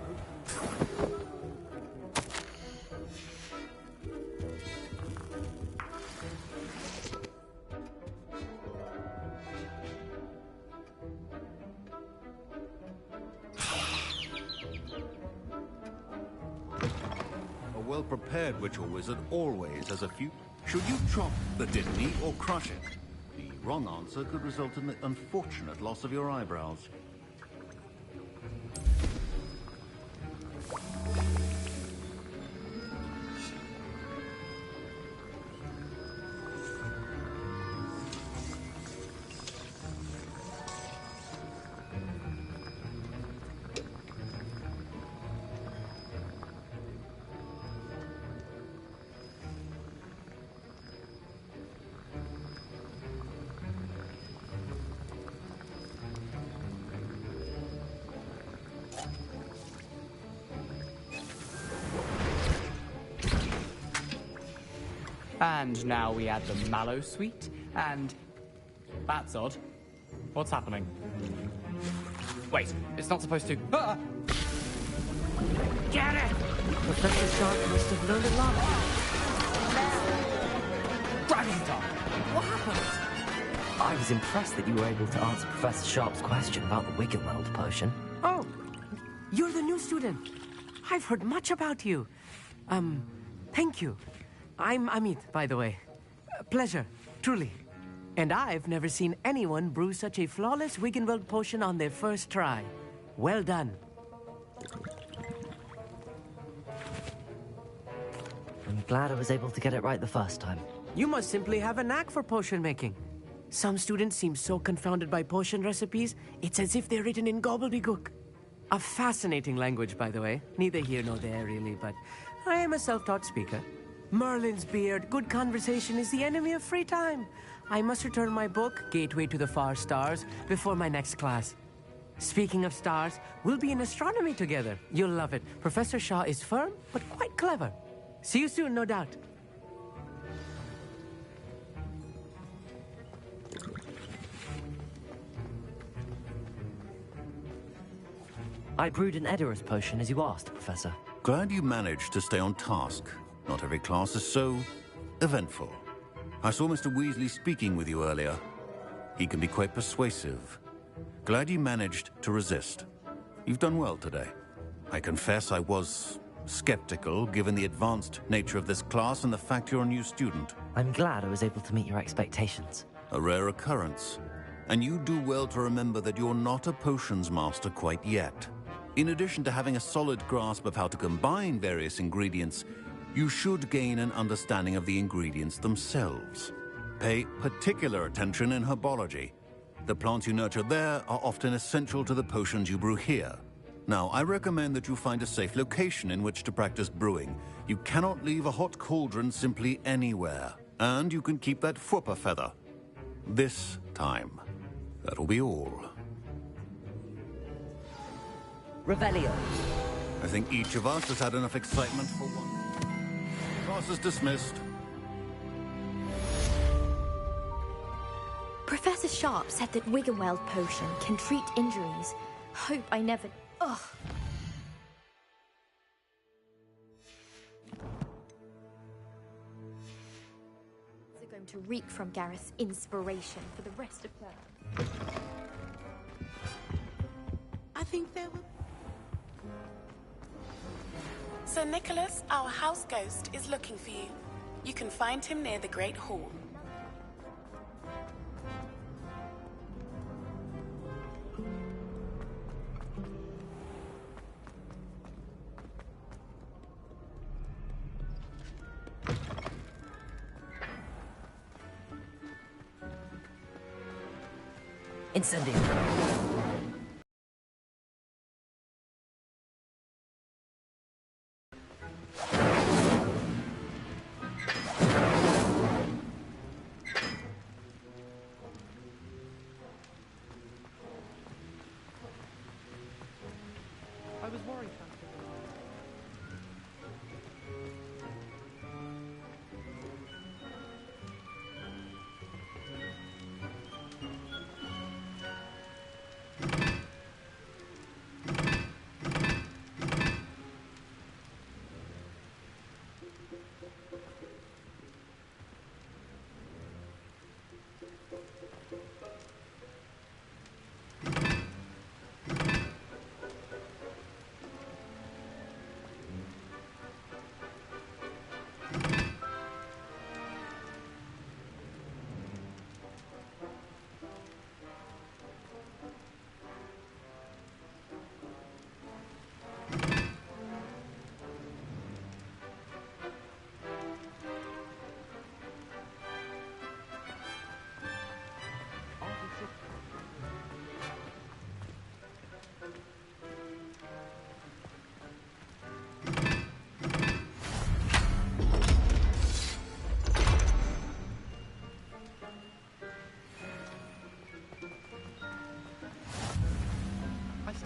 well-prepared ritual wizard always has a few... Should you chop the Dittany or crush it? The wrong answer could result in the unfortunate loss of your eyebrows. And now we add the mallow sweet, and... That's odd. What's happening? Wait, it's not supposed to... Ah! Get it! Professor Sharp must have learned a lot. Gryffindor! What happened? I was impressed that you were able to answer Professor Sharp's question about the Wiggenweld potion. Oh, you're the new student. I've heard much about you. Thank you. I'm Amit, by the way. Pleasure, truly. And I've never seen anyone brew such a flawless Wiggenweld potion on their first try. Well done. I'm glad I was able to get it right the first time. You must simply have a knack for potion making. Some students seem so confounded by potion recipes, it's as if they're written in gobbledygook. A fascinating language, by the way. Neither here nor there, really, but I am a self-taught speaker. Merlin's beard, good conversation is the enemy of free time. I must return my book, Gateway to the Far Stars, before my next class. Speaking of stars, we'll be in astronomy together. You'll love it. Professor Shaw is firm, but quite clever. See you soon, no doubt. I brewed an Edorus potion as you asked, Professor. Glad you managed to stay on task. Not every class is so eventful. I saw Mr. Weasley speaking with you earlier. He can be quite persuasive. Glad you managed to resist. You've done well today. I confess I was skeptical, given the advanced nature of this class and the fact you're a new student. I'm glad I was able to meet your expectations. A rare occurrence. And you do well to remember that you're not a potions master quite yet. In addition to having a solid grasp of how to combine various ingredients, you should gain an understanding of the ingredients themselves. Pay particular attention in herbology. The plants you nurture there are often essential to the potions you brew here. Now, I recommend that you find a safe location in which to practice brewing. You cannot leave a hot cauldron simply anywhere. And you can keep that Fwooper feather. This time. That'll be all. Revelio. I think each of us has had enough excitement for one. Class is dismissed. Professor Sharp said that Wiggenweld potion can treat injuries. Hope I never... Ugh. They're going to reek from Gareth's inspiration for the rest of them. I think there will... Sir Nicholas, our house ghost, is looking for you. You can find him near the Great Hall. Incendio. I was worried.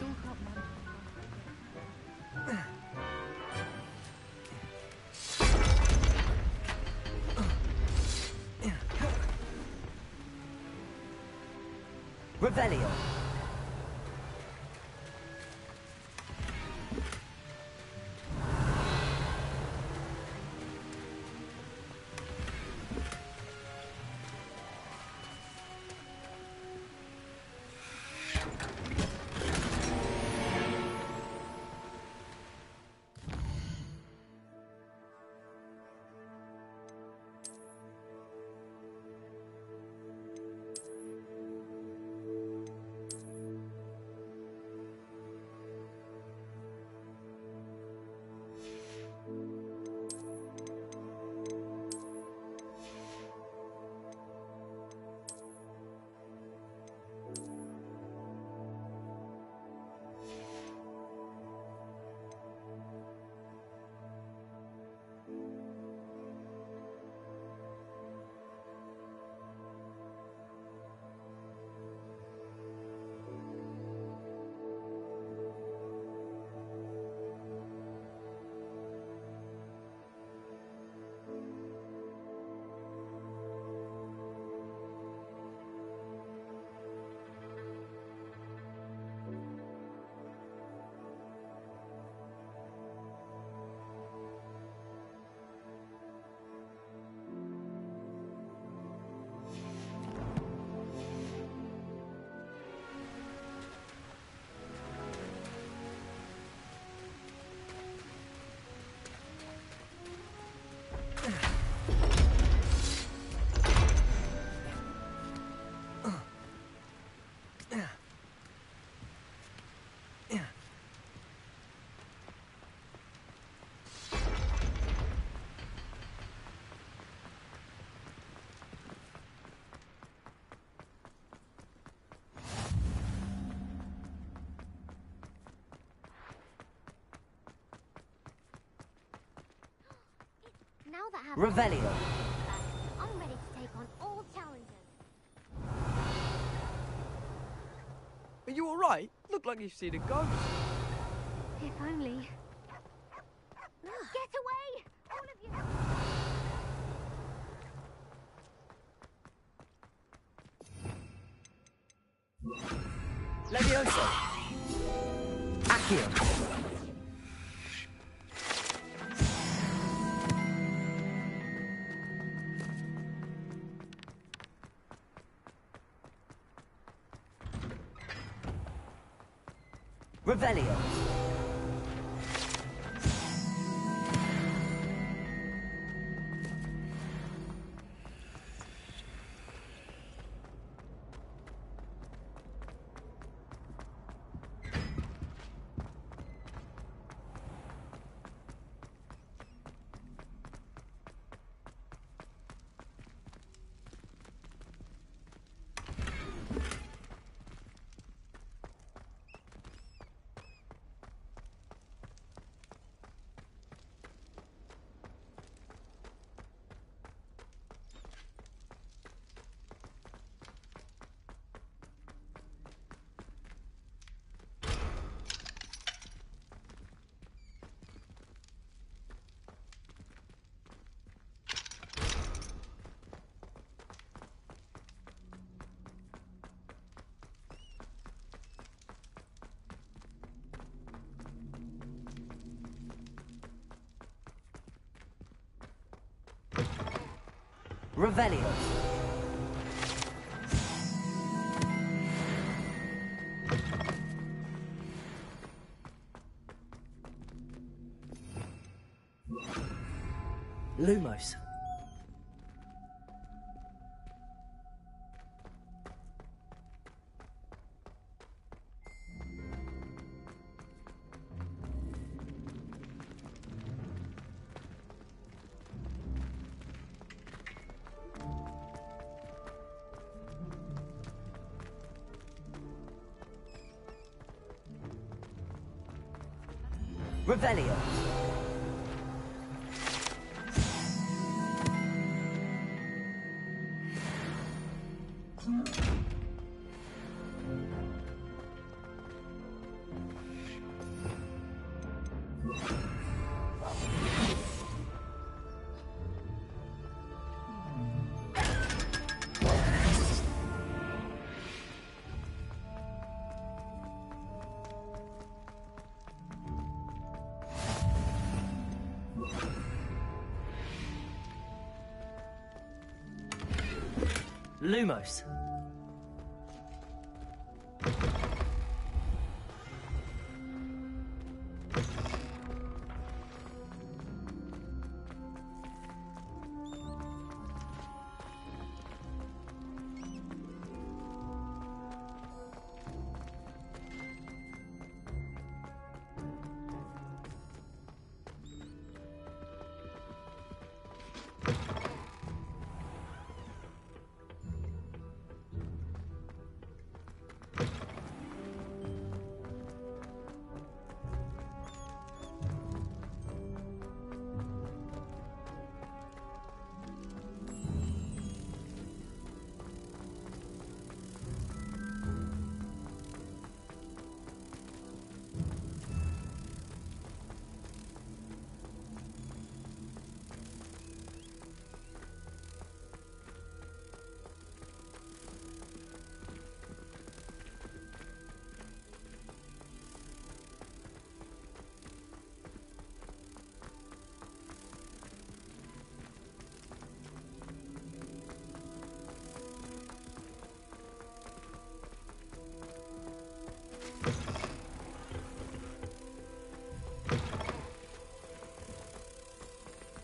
still can't manage. Revelio. Now that I've Revelio. I'm ready to take on all challenges. Are you alright? Look like you've seen a ghost. If only. Get away! All of you! Levioso. Accio. Revelio. Revelio. Lumos. Revelio. Lumos.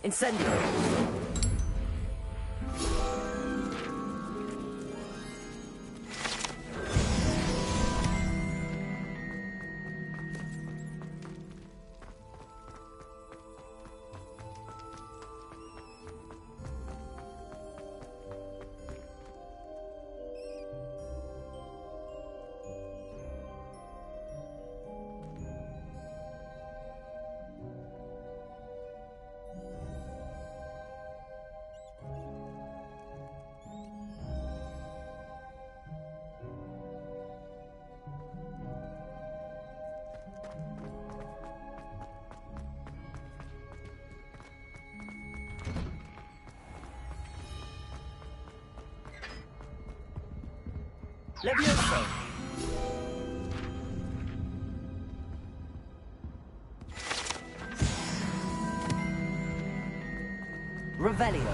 Incendio! Levioso! Revelio!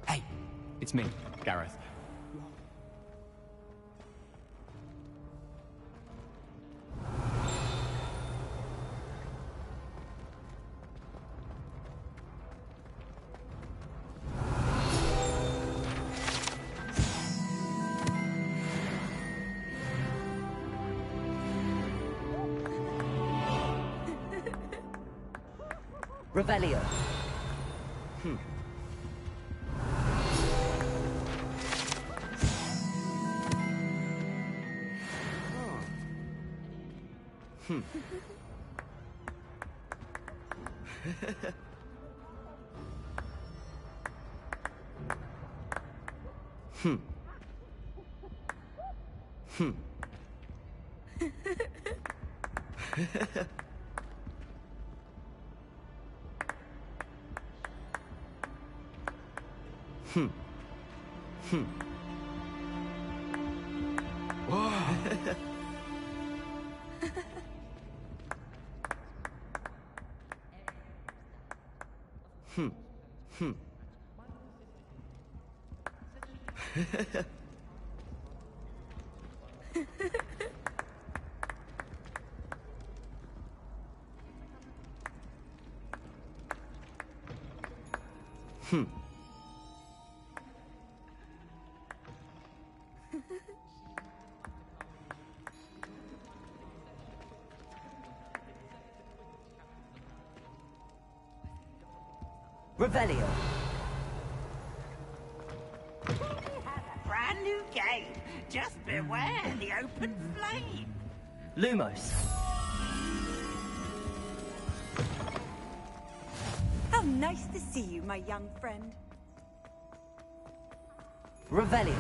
Hey, it's me, Gareth. Revelio. Revelio. Brand new game. Just beware the open flame. Lumos. How nice to see you, my young friend. Revelio.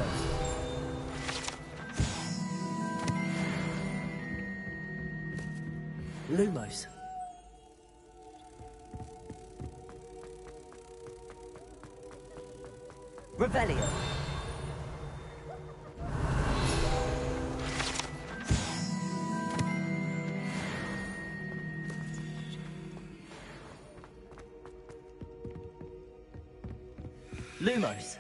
Lumos. Revelio. Lumos.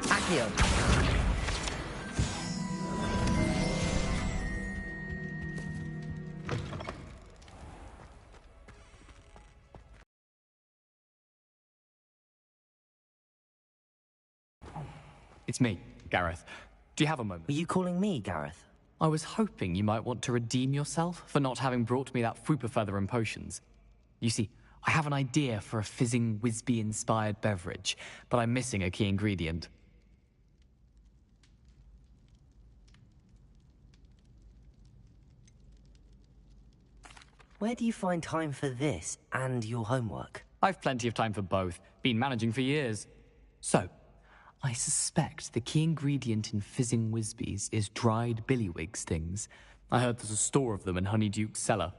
Accio. It's me, Gareth. Do you have a moment? Were you calling me, Gareth? I was hoping you might want to redeem yourself for not having brought me that Fwooper feather and potions. You see, I have an idea for a fizzing Wisby-inspired beverage, but I'm missing a key ingredient. Where do you find time for this and your homework? I've plenty of time for both. Been managing for years. So, I suspect the key ingredient in fizzing Wisbies is dried billywig stings. I heard there's a store of them in Honeyduke's cellar.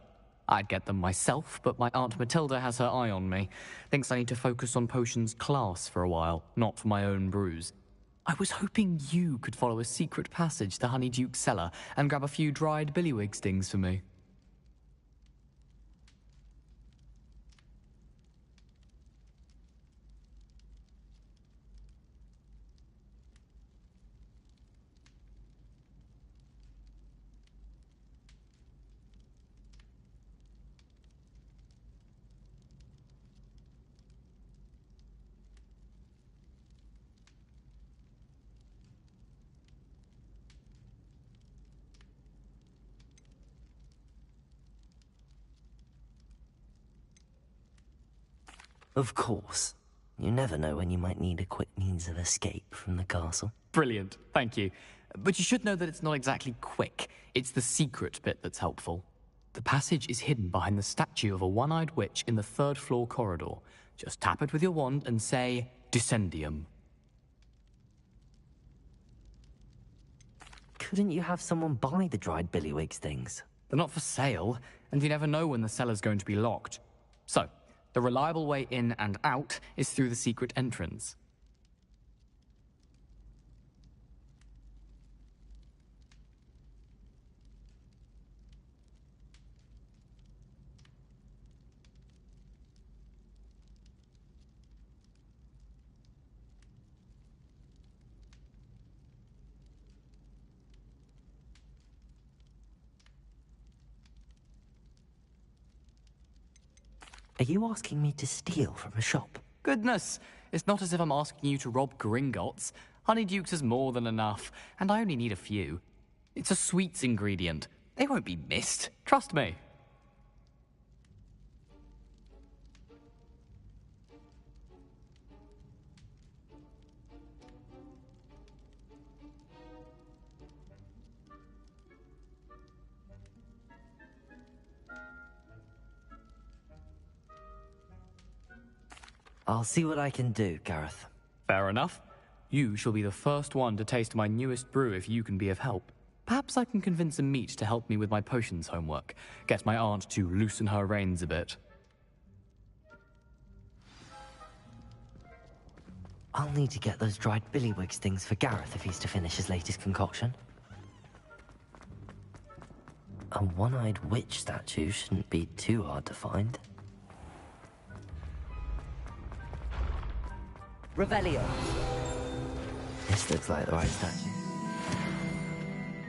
I'd get them myself, but my Aunt Matilda has her eye on me. Thinks I need to focus on potions class for a while, not for my own brews. I was hoping you could follow a secret passage to Honeyduke's cellar and grab a few dried billywig stings for me. Of course. You never know when you might need a quick means of escape from the castle. Brilliant, thank you. But you should know that it's not exactly quick. It's the secret bit that's helpful. The passage is hidden behind the statue of a one-eyed witch in the third-floor corridor. Just tap it with your wand and say, Descendium. Couldn't you have someone buy the dried billywig stings? They're not for sale, and you never know when the cellar's going to be locked. So, the reliable way in and out is through the secret entrance. Are you asking me to steal from a shop? Goodness, it's not as if I'm asking you to rob Gringotts. Honeyduke's is more than enough, and I only need a few. It's a sweets ingredient. They won't be missed. Trust me. I'll see what I can do, Gareth. Fair enough. You shall be the first one to taste my newest brew if you can be of help. Perhaps I can convince a meat to help me with my potions homework. Get my aunt to loosen her reins a bit. I'll need to get those dried billywig stings for Gareth if he's to finish his latest concoction. A one-eyed witch statue shouldn't be too hard to find. Revelio. This looks like the right statue.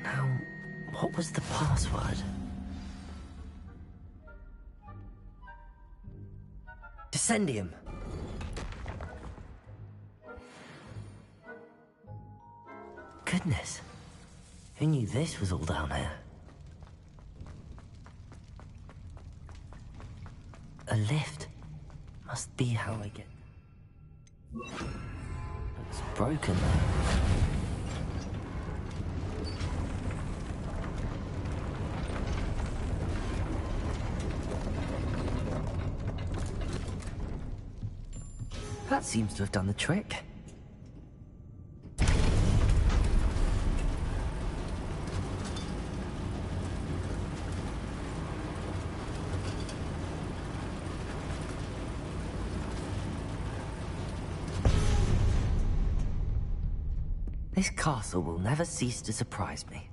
Now, what was the password? Descendium. Goodness. Who knew this was all down here? A lift. Must be how I get... It's broken. That seems to have done the trick. This castle will never cease to surprise me.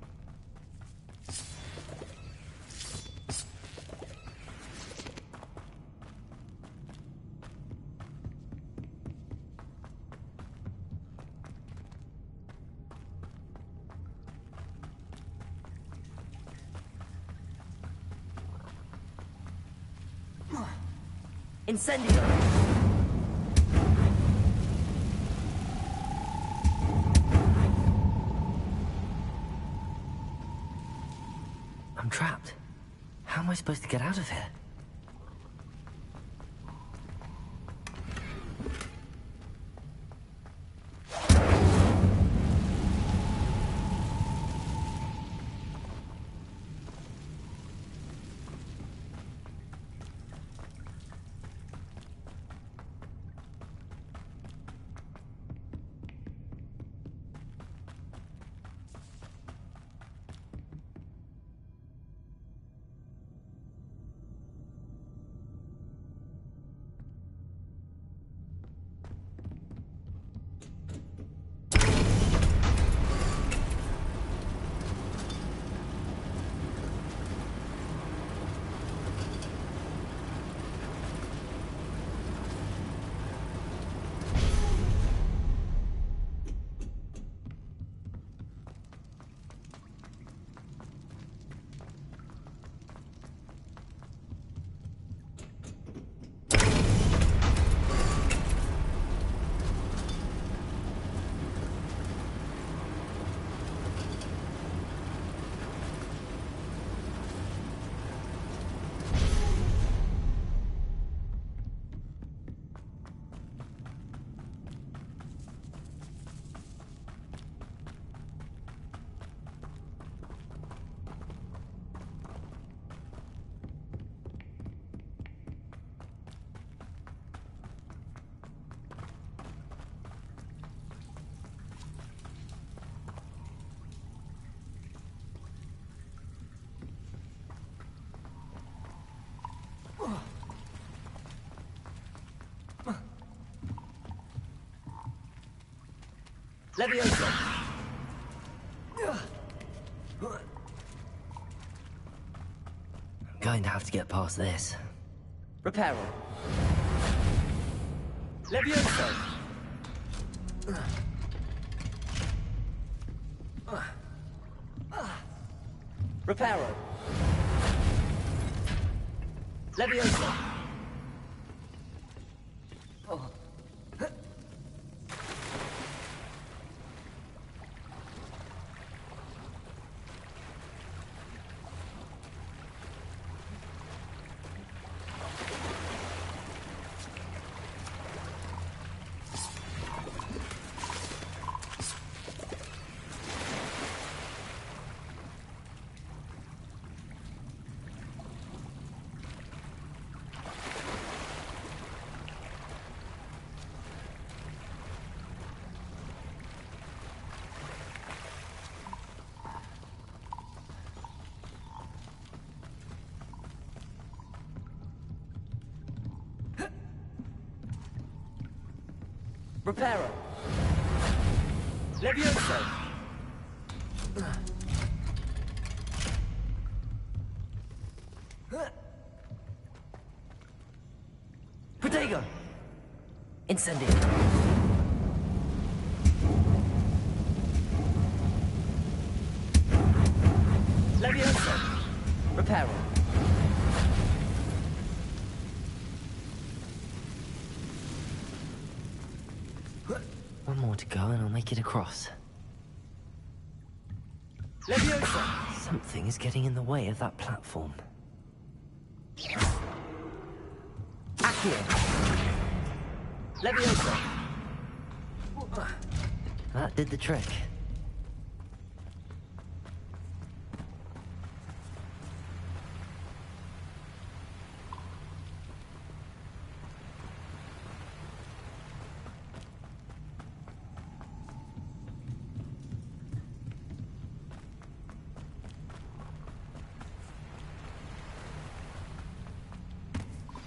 Incendio! I'm trapped. How am I supposed to get out of here? Leviosa! I'm going to have to get past this. Reparo. Leviosa! Reparo. Leviosa! Oh. Reparo. Leviosa. Protego! Incendio! Leviosa. Reparo. One more to go and I'll make it across. Leviosa! Something is getting in the way of that platform. Accio! Leviosa! That did the trick.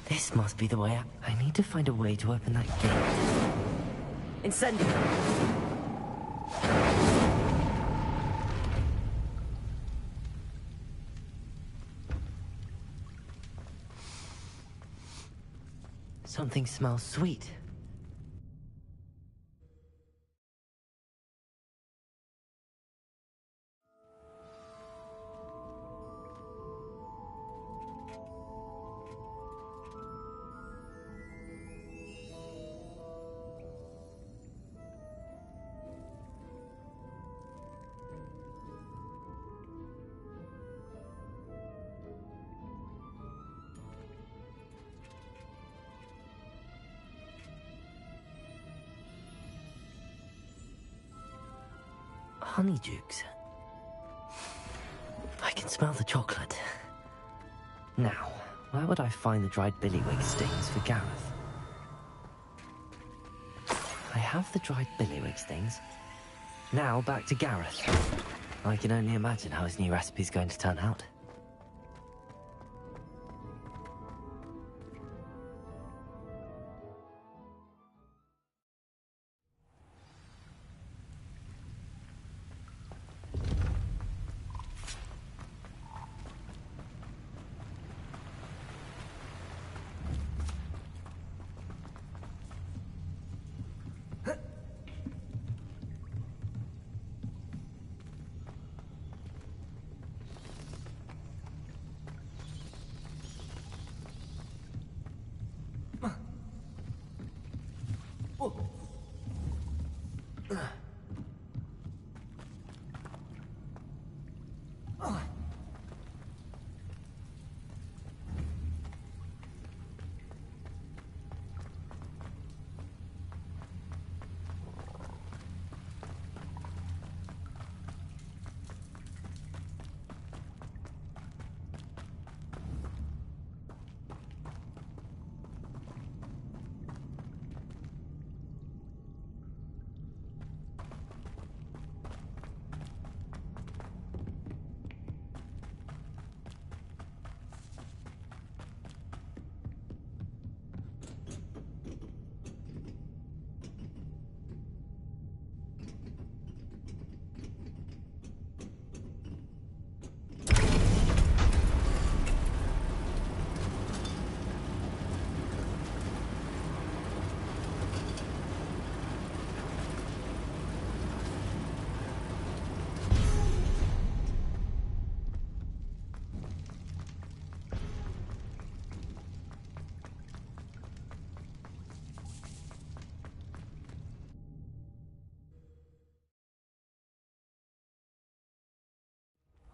This must be the way out. I need to find a way to open that gate. Incendio! Something smells sweet. Honeydukes. I can smell the chocolate. Now, where would I find the dried billywig stings for Gareth? I have the dried billywig stings. Now back to Gareth. I can only imagine how his new recipe's going to turn out.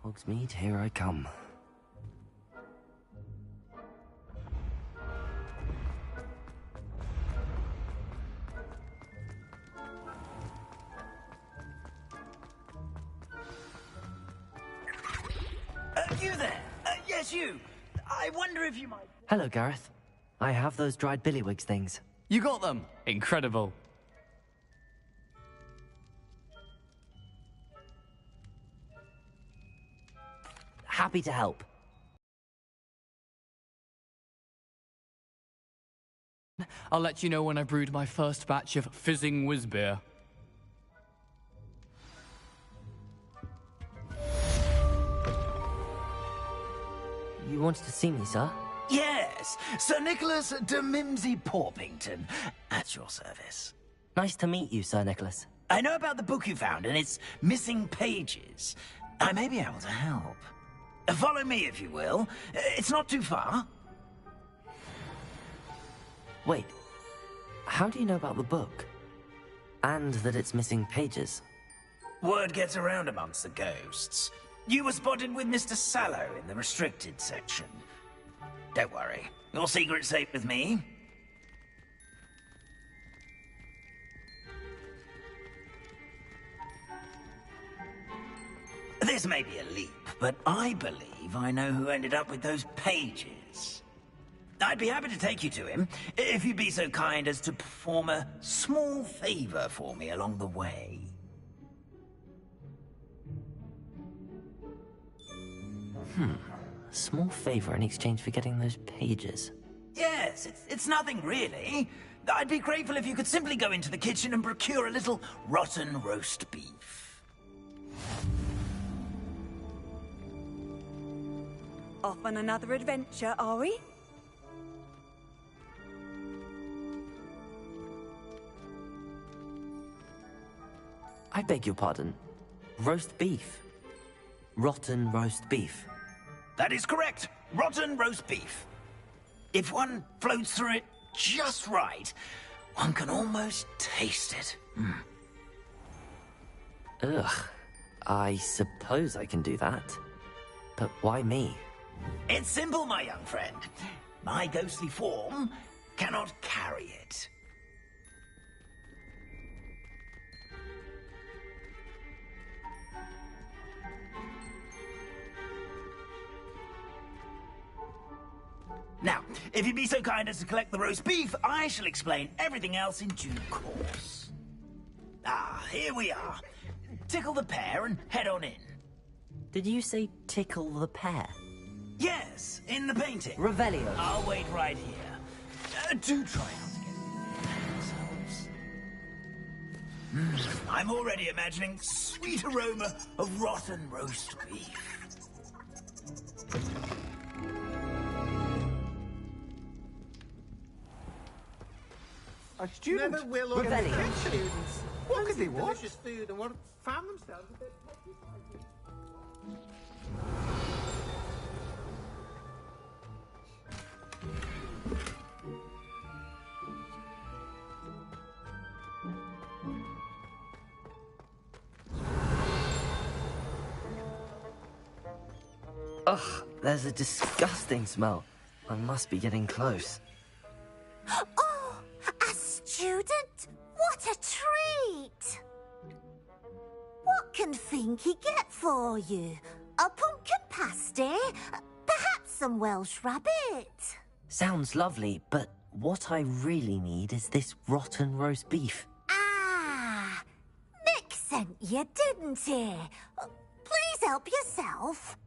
Hogsmeade, here I come. You there? Yes, you. I wonder if you might... Hello, Gareth. I have those dried billywig things. You got them! Incredible. Happy to help. I'll let you know when I brewed my first batch of fizzing whizbeer. You wanted to see me, sir? Yes, Sir Nicholas de Mimsy Porpington, at your service. Nice to meet you, Sir Nicholas. I know about the book you found and its missing pages. I may be able to help. Follow me, if you will. It's not too far. Wait, how do you know about the book? And that it's missing pages? Word gets around amongst the ghosts. You were spotted with Mr. Sallow in the restricted section. Don't worry, your secret's safe with me. This may be a leap, but I believe I know who ended up with those pages. I'd be happy to take you to him, if you'd be so kind as to perform a small favor for me along the way. A small favor in exchange for getting those pages. Yes, it's nothing really. I'd be grateful if you could simply go into the kitchen and procure a little rotten roast beef. Off on another adventure, are we? beg your pardon. Roast beef. Rotten roast beef. That is correct. Rotten roast beef. If one floats through it just right, one can almost taste it. Ugh. I suppose I can do that. But why me? It's simple, my young friend. My ghostly form cannot carry it. Now, if you'd be so kind as to collect the roast beef, I shall explain everything else in due course. Ah, here we are. Tickle the pear and head on in. Did you say tickle the pear? Yes, in the painting. Revelio. I'll wait right here. Do try not to get yourselves. I'm already imagining sweet aroma of rotten roast beef. A student Never will or Revelio. get students. What could they want? Delicious food and want found themselves a bit. Ugh, there's a disgusting smell. I must be getting close. Oh, a student? What a treat! What can Finky get for you? A pumpkin pasty? Perhaps some Welsh rabbit? Sounds lovely, but what I really need is this rotten roast beef. Ah, Nick sent you, didn't he? Please help yourself.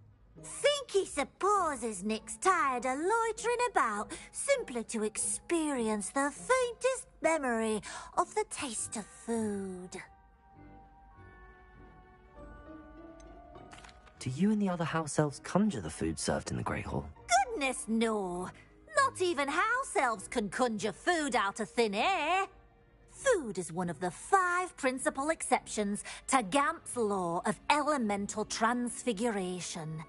Finky supposes Nick's tired of loitering about simply to experience the faintest memory of the taste of food. Do you and the other house elves conjure the food served in the Great Hall? Goodness, no. Not even house elves can conjure food out of thin air. Food is one of the 5 principal exceptions to Gamp's law of elemental transfiguration.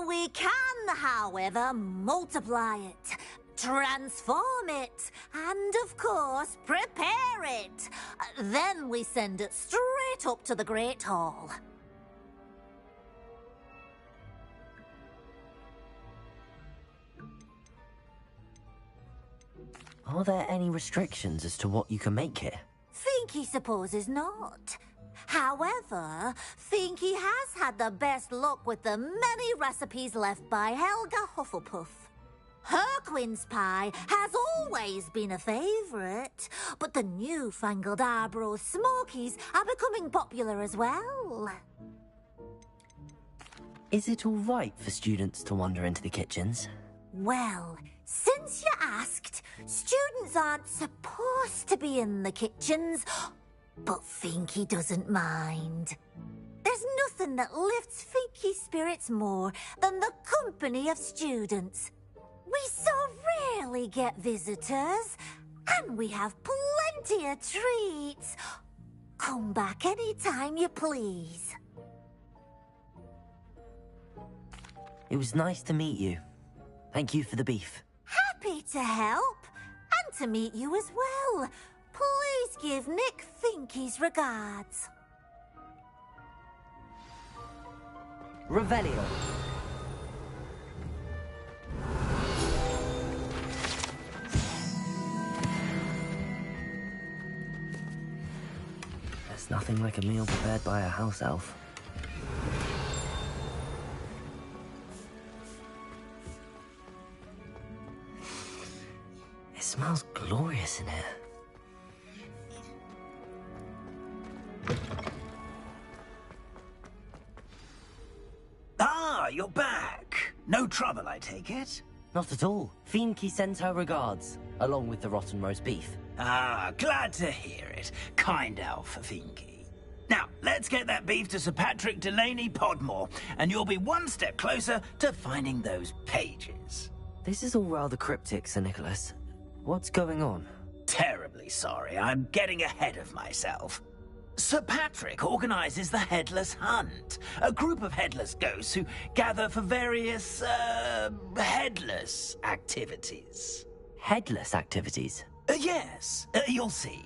We can, however, multiply it, transform it, and, of course, prepare it. Then we send it straight up to the Great Hall. Are there any restrictions as to what you can make here? Finky supposes not. However, Finky has had the best luck with the many recipes left by Helga Hufflepuff. Her quince pie has always been a favourite, but the newfangled Arbroath Smokies are becoming popular as well. Is it all right for students to wander into the kitchens? Well, since you asked, students aren't supposed to be in the kitchens, but Finky doesn't mind. There's nothing that lifts Finky's spirits more than the company of students. We so rarely get visitors, and we have plenty of treats. Come back any time you please. It was nice to meet you. Thank you for the beef. Happy to help, and to meet you as well. Please give Nick Finky's regards. Revelio. There's nothing like a meal prepared by a house elf. It smells glorious in here. Ah, you're back. No trouble, I take it? Not at all. Finky sends her regards, along with the rotten roast beef. Ah, glad to hear it. Kind elf, Finky. Now, let's get that beef to Sir Patrick Delaney Podmore, and you'll be one step closer to finding those pages. This is all rather cryptic, Sir Nicholas. What's going on? Terribly sorry. I'm getting ahead of myself. Sir Patrick organises the Headless Hunt, a group of headless ghosts who gather for various, headless activities. Headless activities? Yes, you'll see.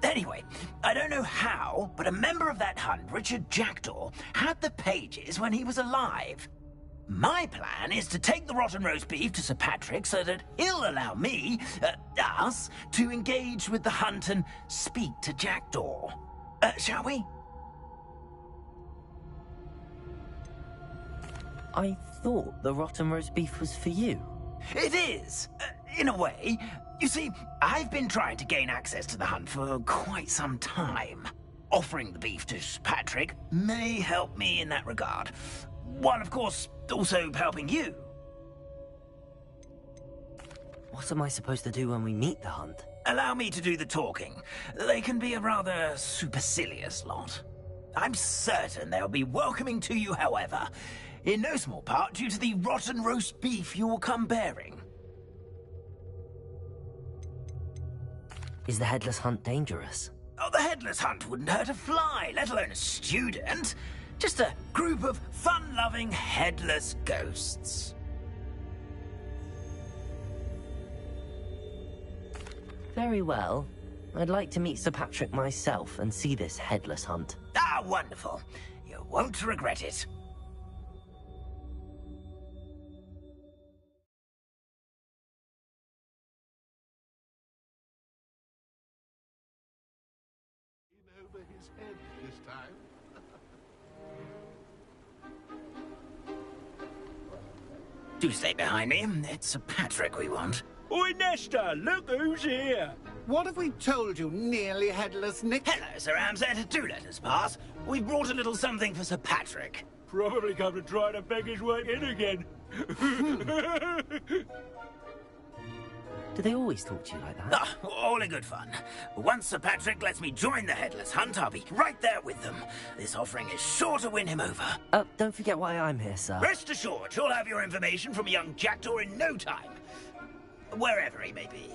Anyway, I don't know how, but a member of that hunt, Richard Jackdaw, had the pages when he was alive. My plan is to take the rotten roast beef to Sir Patrick so that he'll allow me, us, to engage with the hunt and speak to Jackdaw. Shall we? I thought the rotten roast beef was for you. It is, in a way. You see, I've been trying to gain access to the hunt for quite some time. Offering the beef to Patrick may help me in that regard. While, of course, also helping you. What am I supposed to do when we meet the hunt? Allow me to do the talking. They can be a rather supercilious lot. I'm certain they'll be welcoming to you, however, in no small part due to the rotten roast beef you'll come bearing. Is the Headless Hunt dangerous? Oh, the Headless Hunt wouldn't hurt a fly, let alone a student. Just a group of fun-loving headless ghosts. Very well. I'd like to meet Sir Patrick myself and see this Headless Hunt. Ah, wonderful. You won't regret it. Over his head this time. Do stay behind me. It's Sir Patrick we want. Oi, Nesta, look who's here. What have we told you, nearly headless Nick? Hello, Sir Ramsed. Do let us pass. We've brought a little something for Sir Patrick. Probably come to try to beg his way in again. Do they always talk to you like that? Ah, all in good fun. Once Sir Patrick lets me join the Headless Hunt, I'll be right there with them. This offering is sure to win him over. Don't forget why I'm here, sir. Rest assured, you'll have your information from a young Jackdaw in no time. Wherever he may be.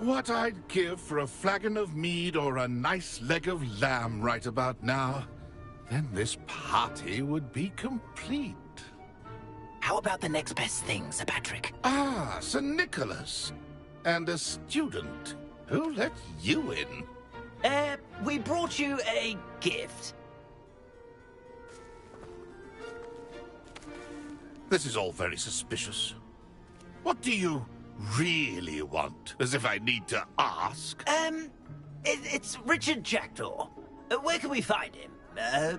What I'd give for a flagon of mead or a nice leg of lamb right about now. Then this party would be complete. How about the next best thing, Sir Patrick? Ah, Sir Nicholas. And a student. Who let you in? We brought you a gift. This is all very suspicious. What do you really want? As if I need to ask. It's Richard Jackdaw. Where can we find him?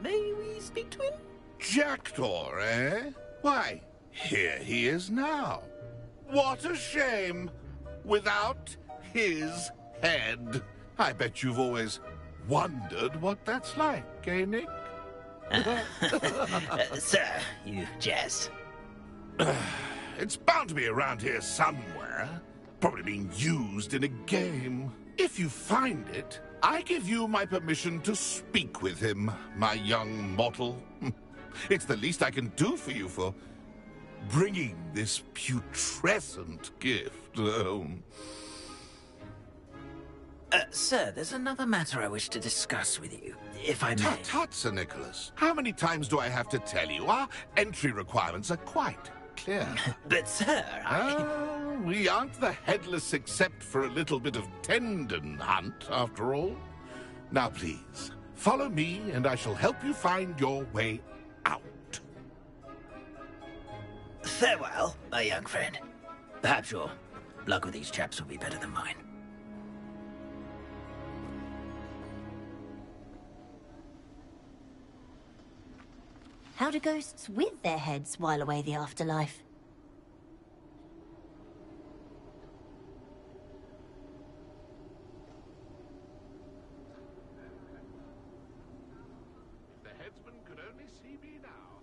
May we speak to him? Jackdaw, eh? Why, here he is now. What a shame. Without his head. I bet you've always wondered what that's like, eh, Nick? Sir, you jest. It's bound to be around here somewhere. Probably being used in a game. If you find it, I give you my permission to speak with him, my young mortal. It's the least I can do for you for bringing this putrescent gift home. Sir, there's another matter I wish to discuss with you, if I may. Tut, tut, Sir Nicholas. How many times do I have to tell you? Our entry requirements are quite clear. But, sir, we aren't the headless except for a little bit of tendon hunt, after all. Now, please, follow me, and I shall help you find your way out. Farewell, my young friend. Perhaps your luck with these chaps will be better than mine. How do ghosts with their heads while away the afterlife? If the headsman could only see me now.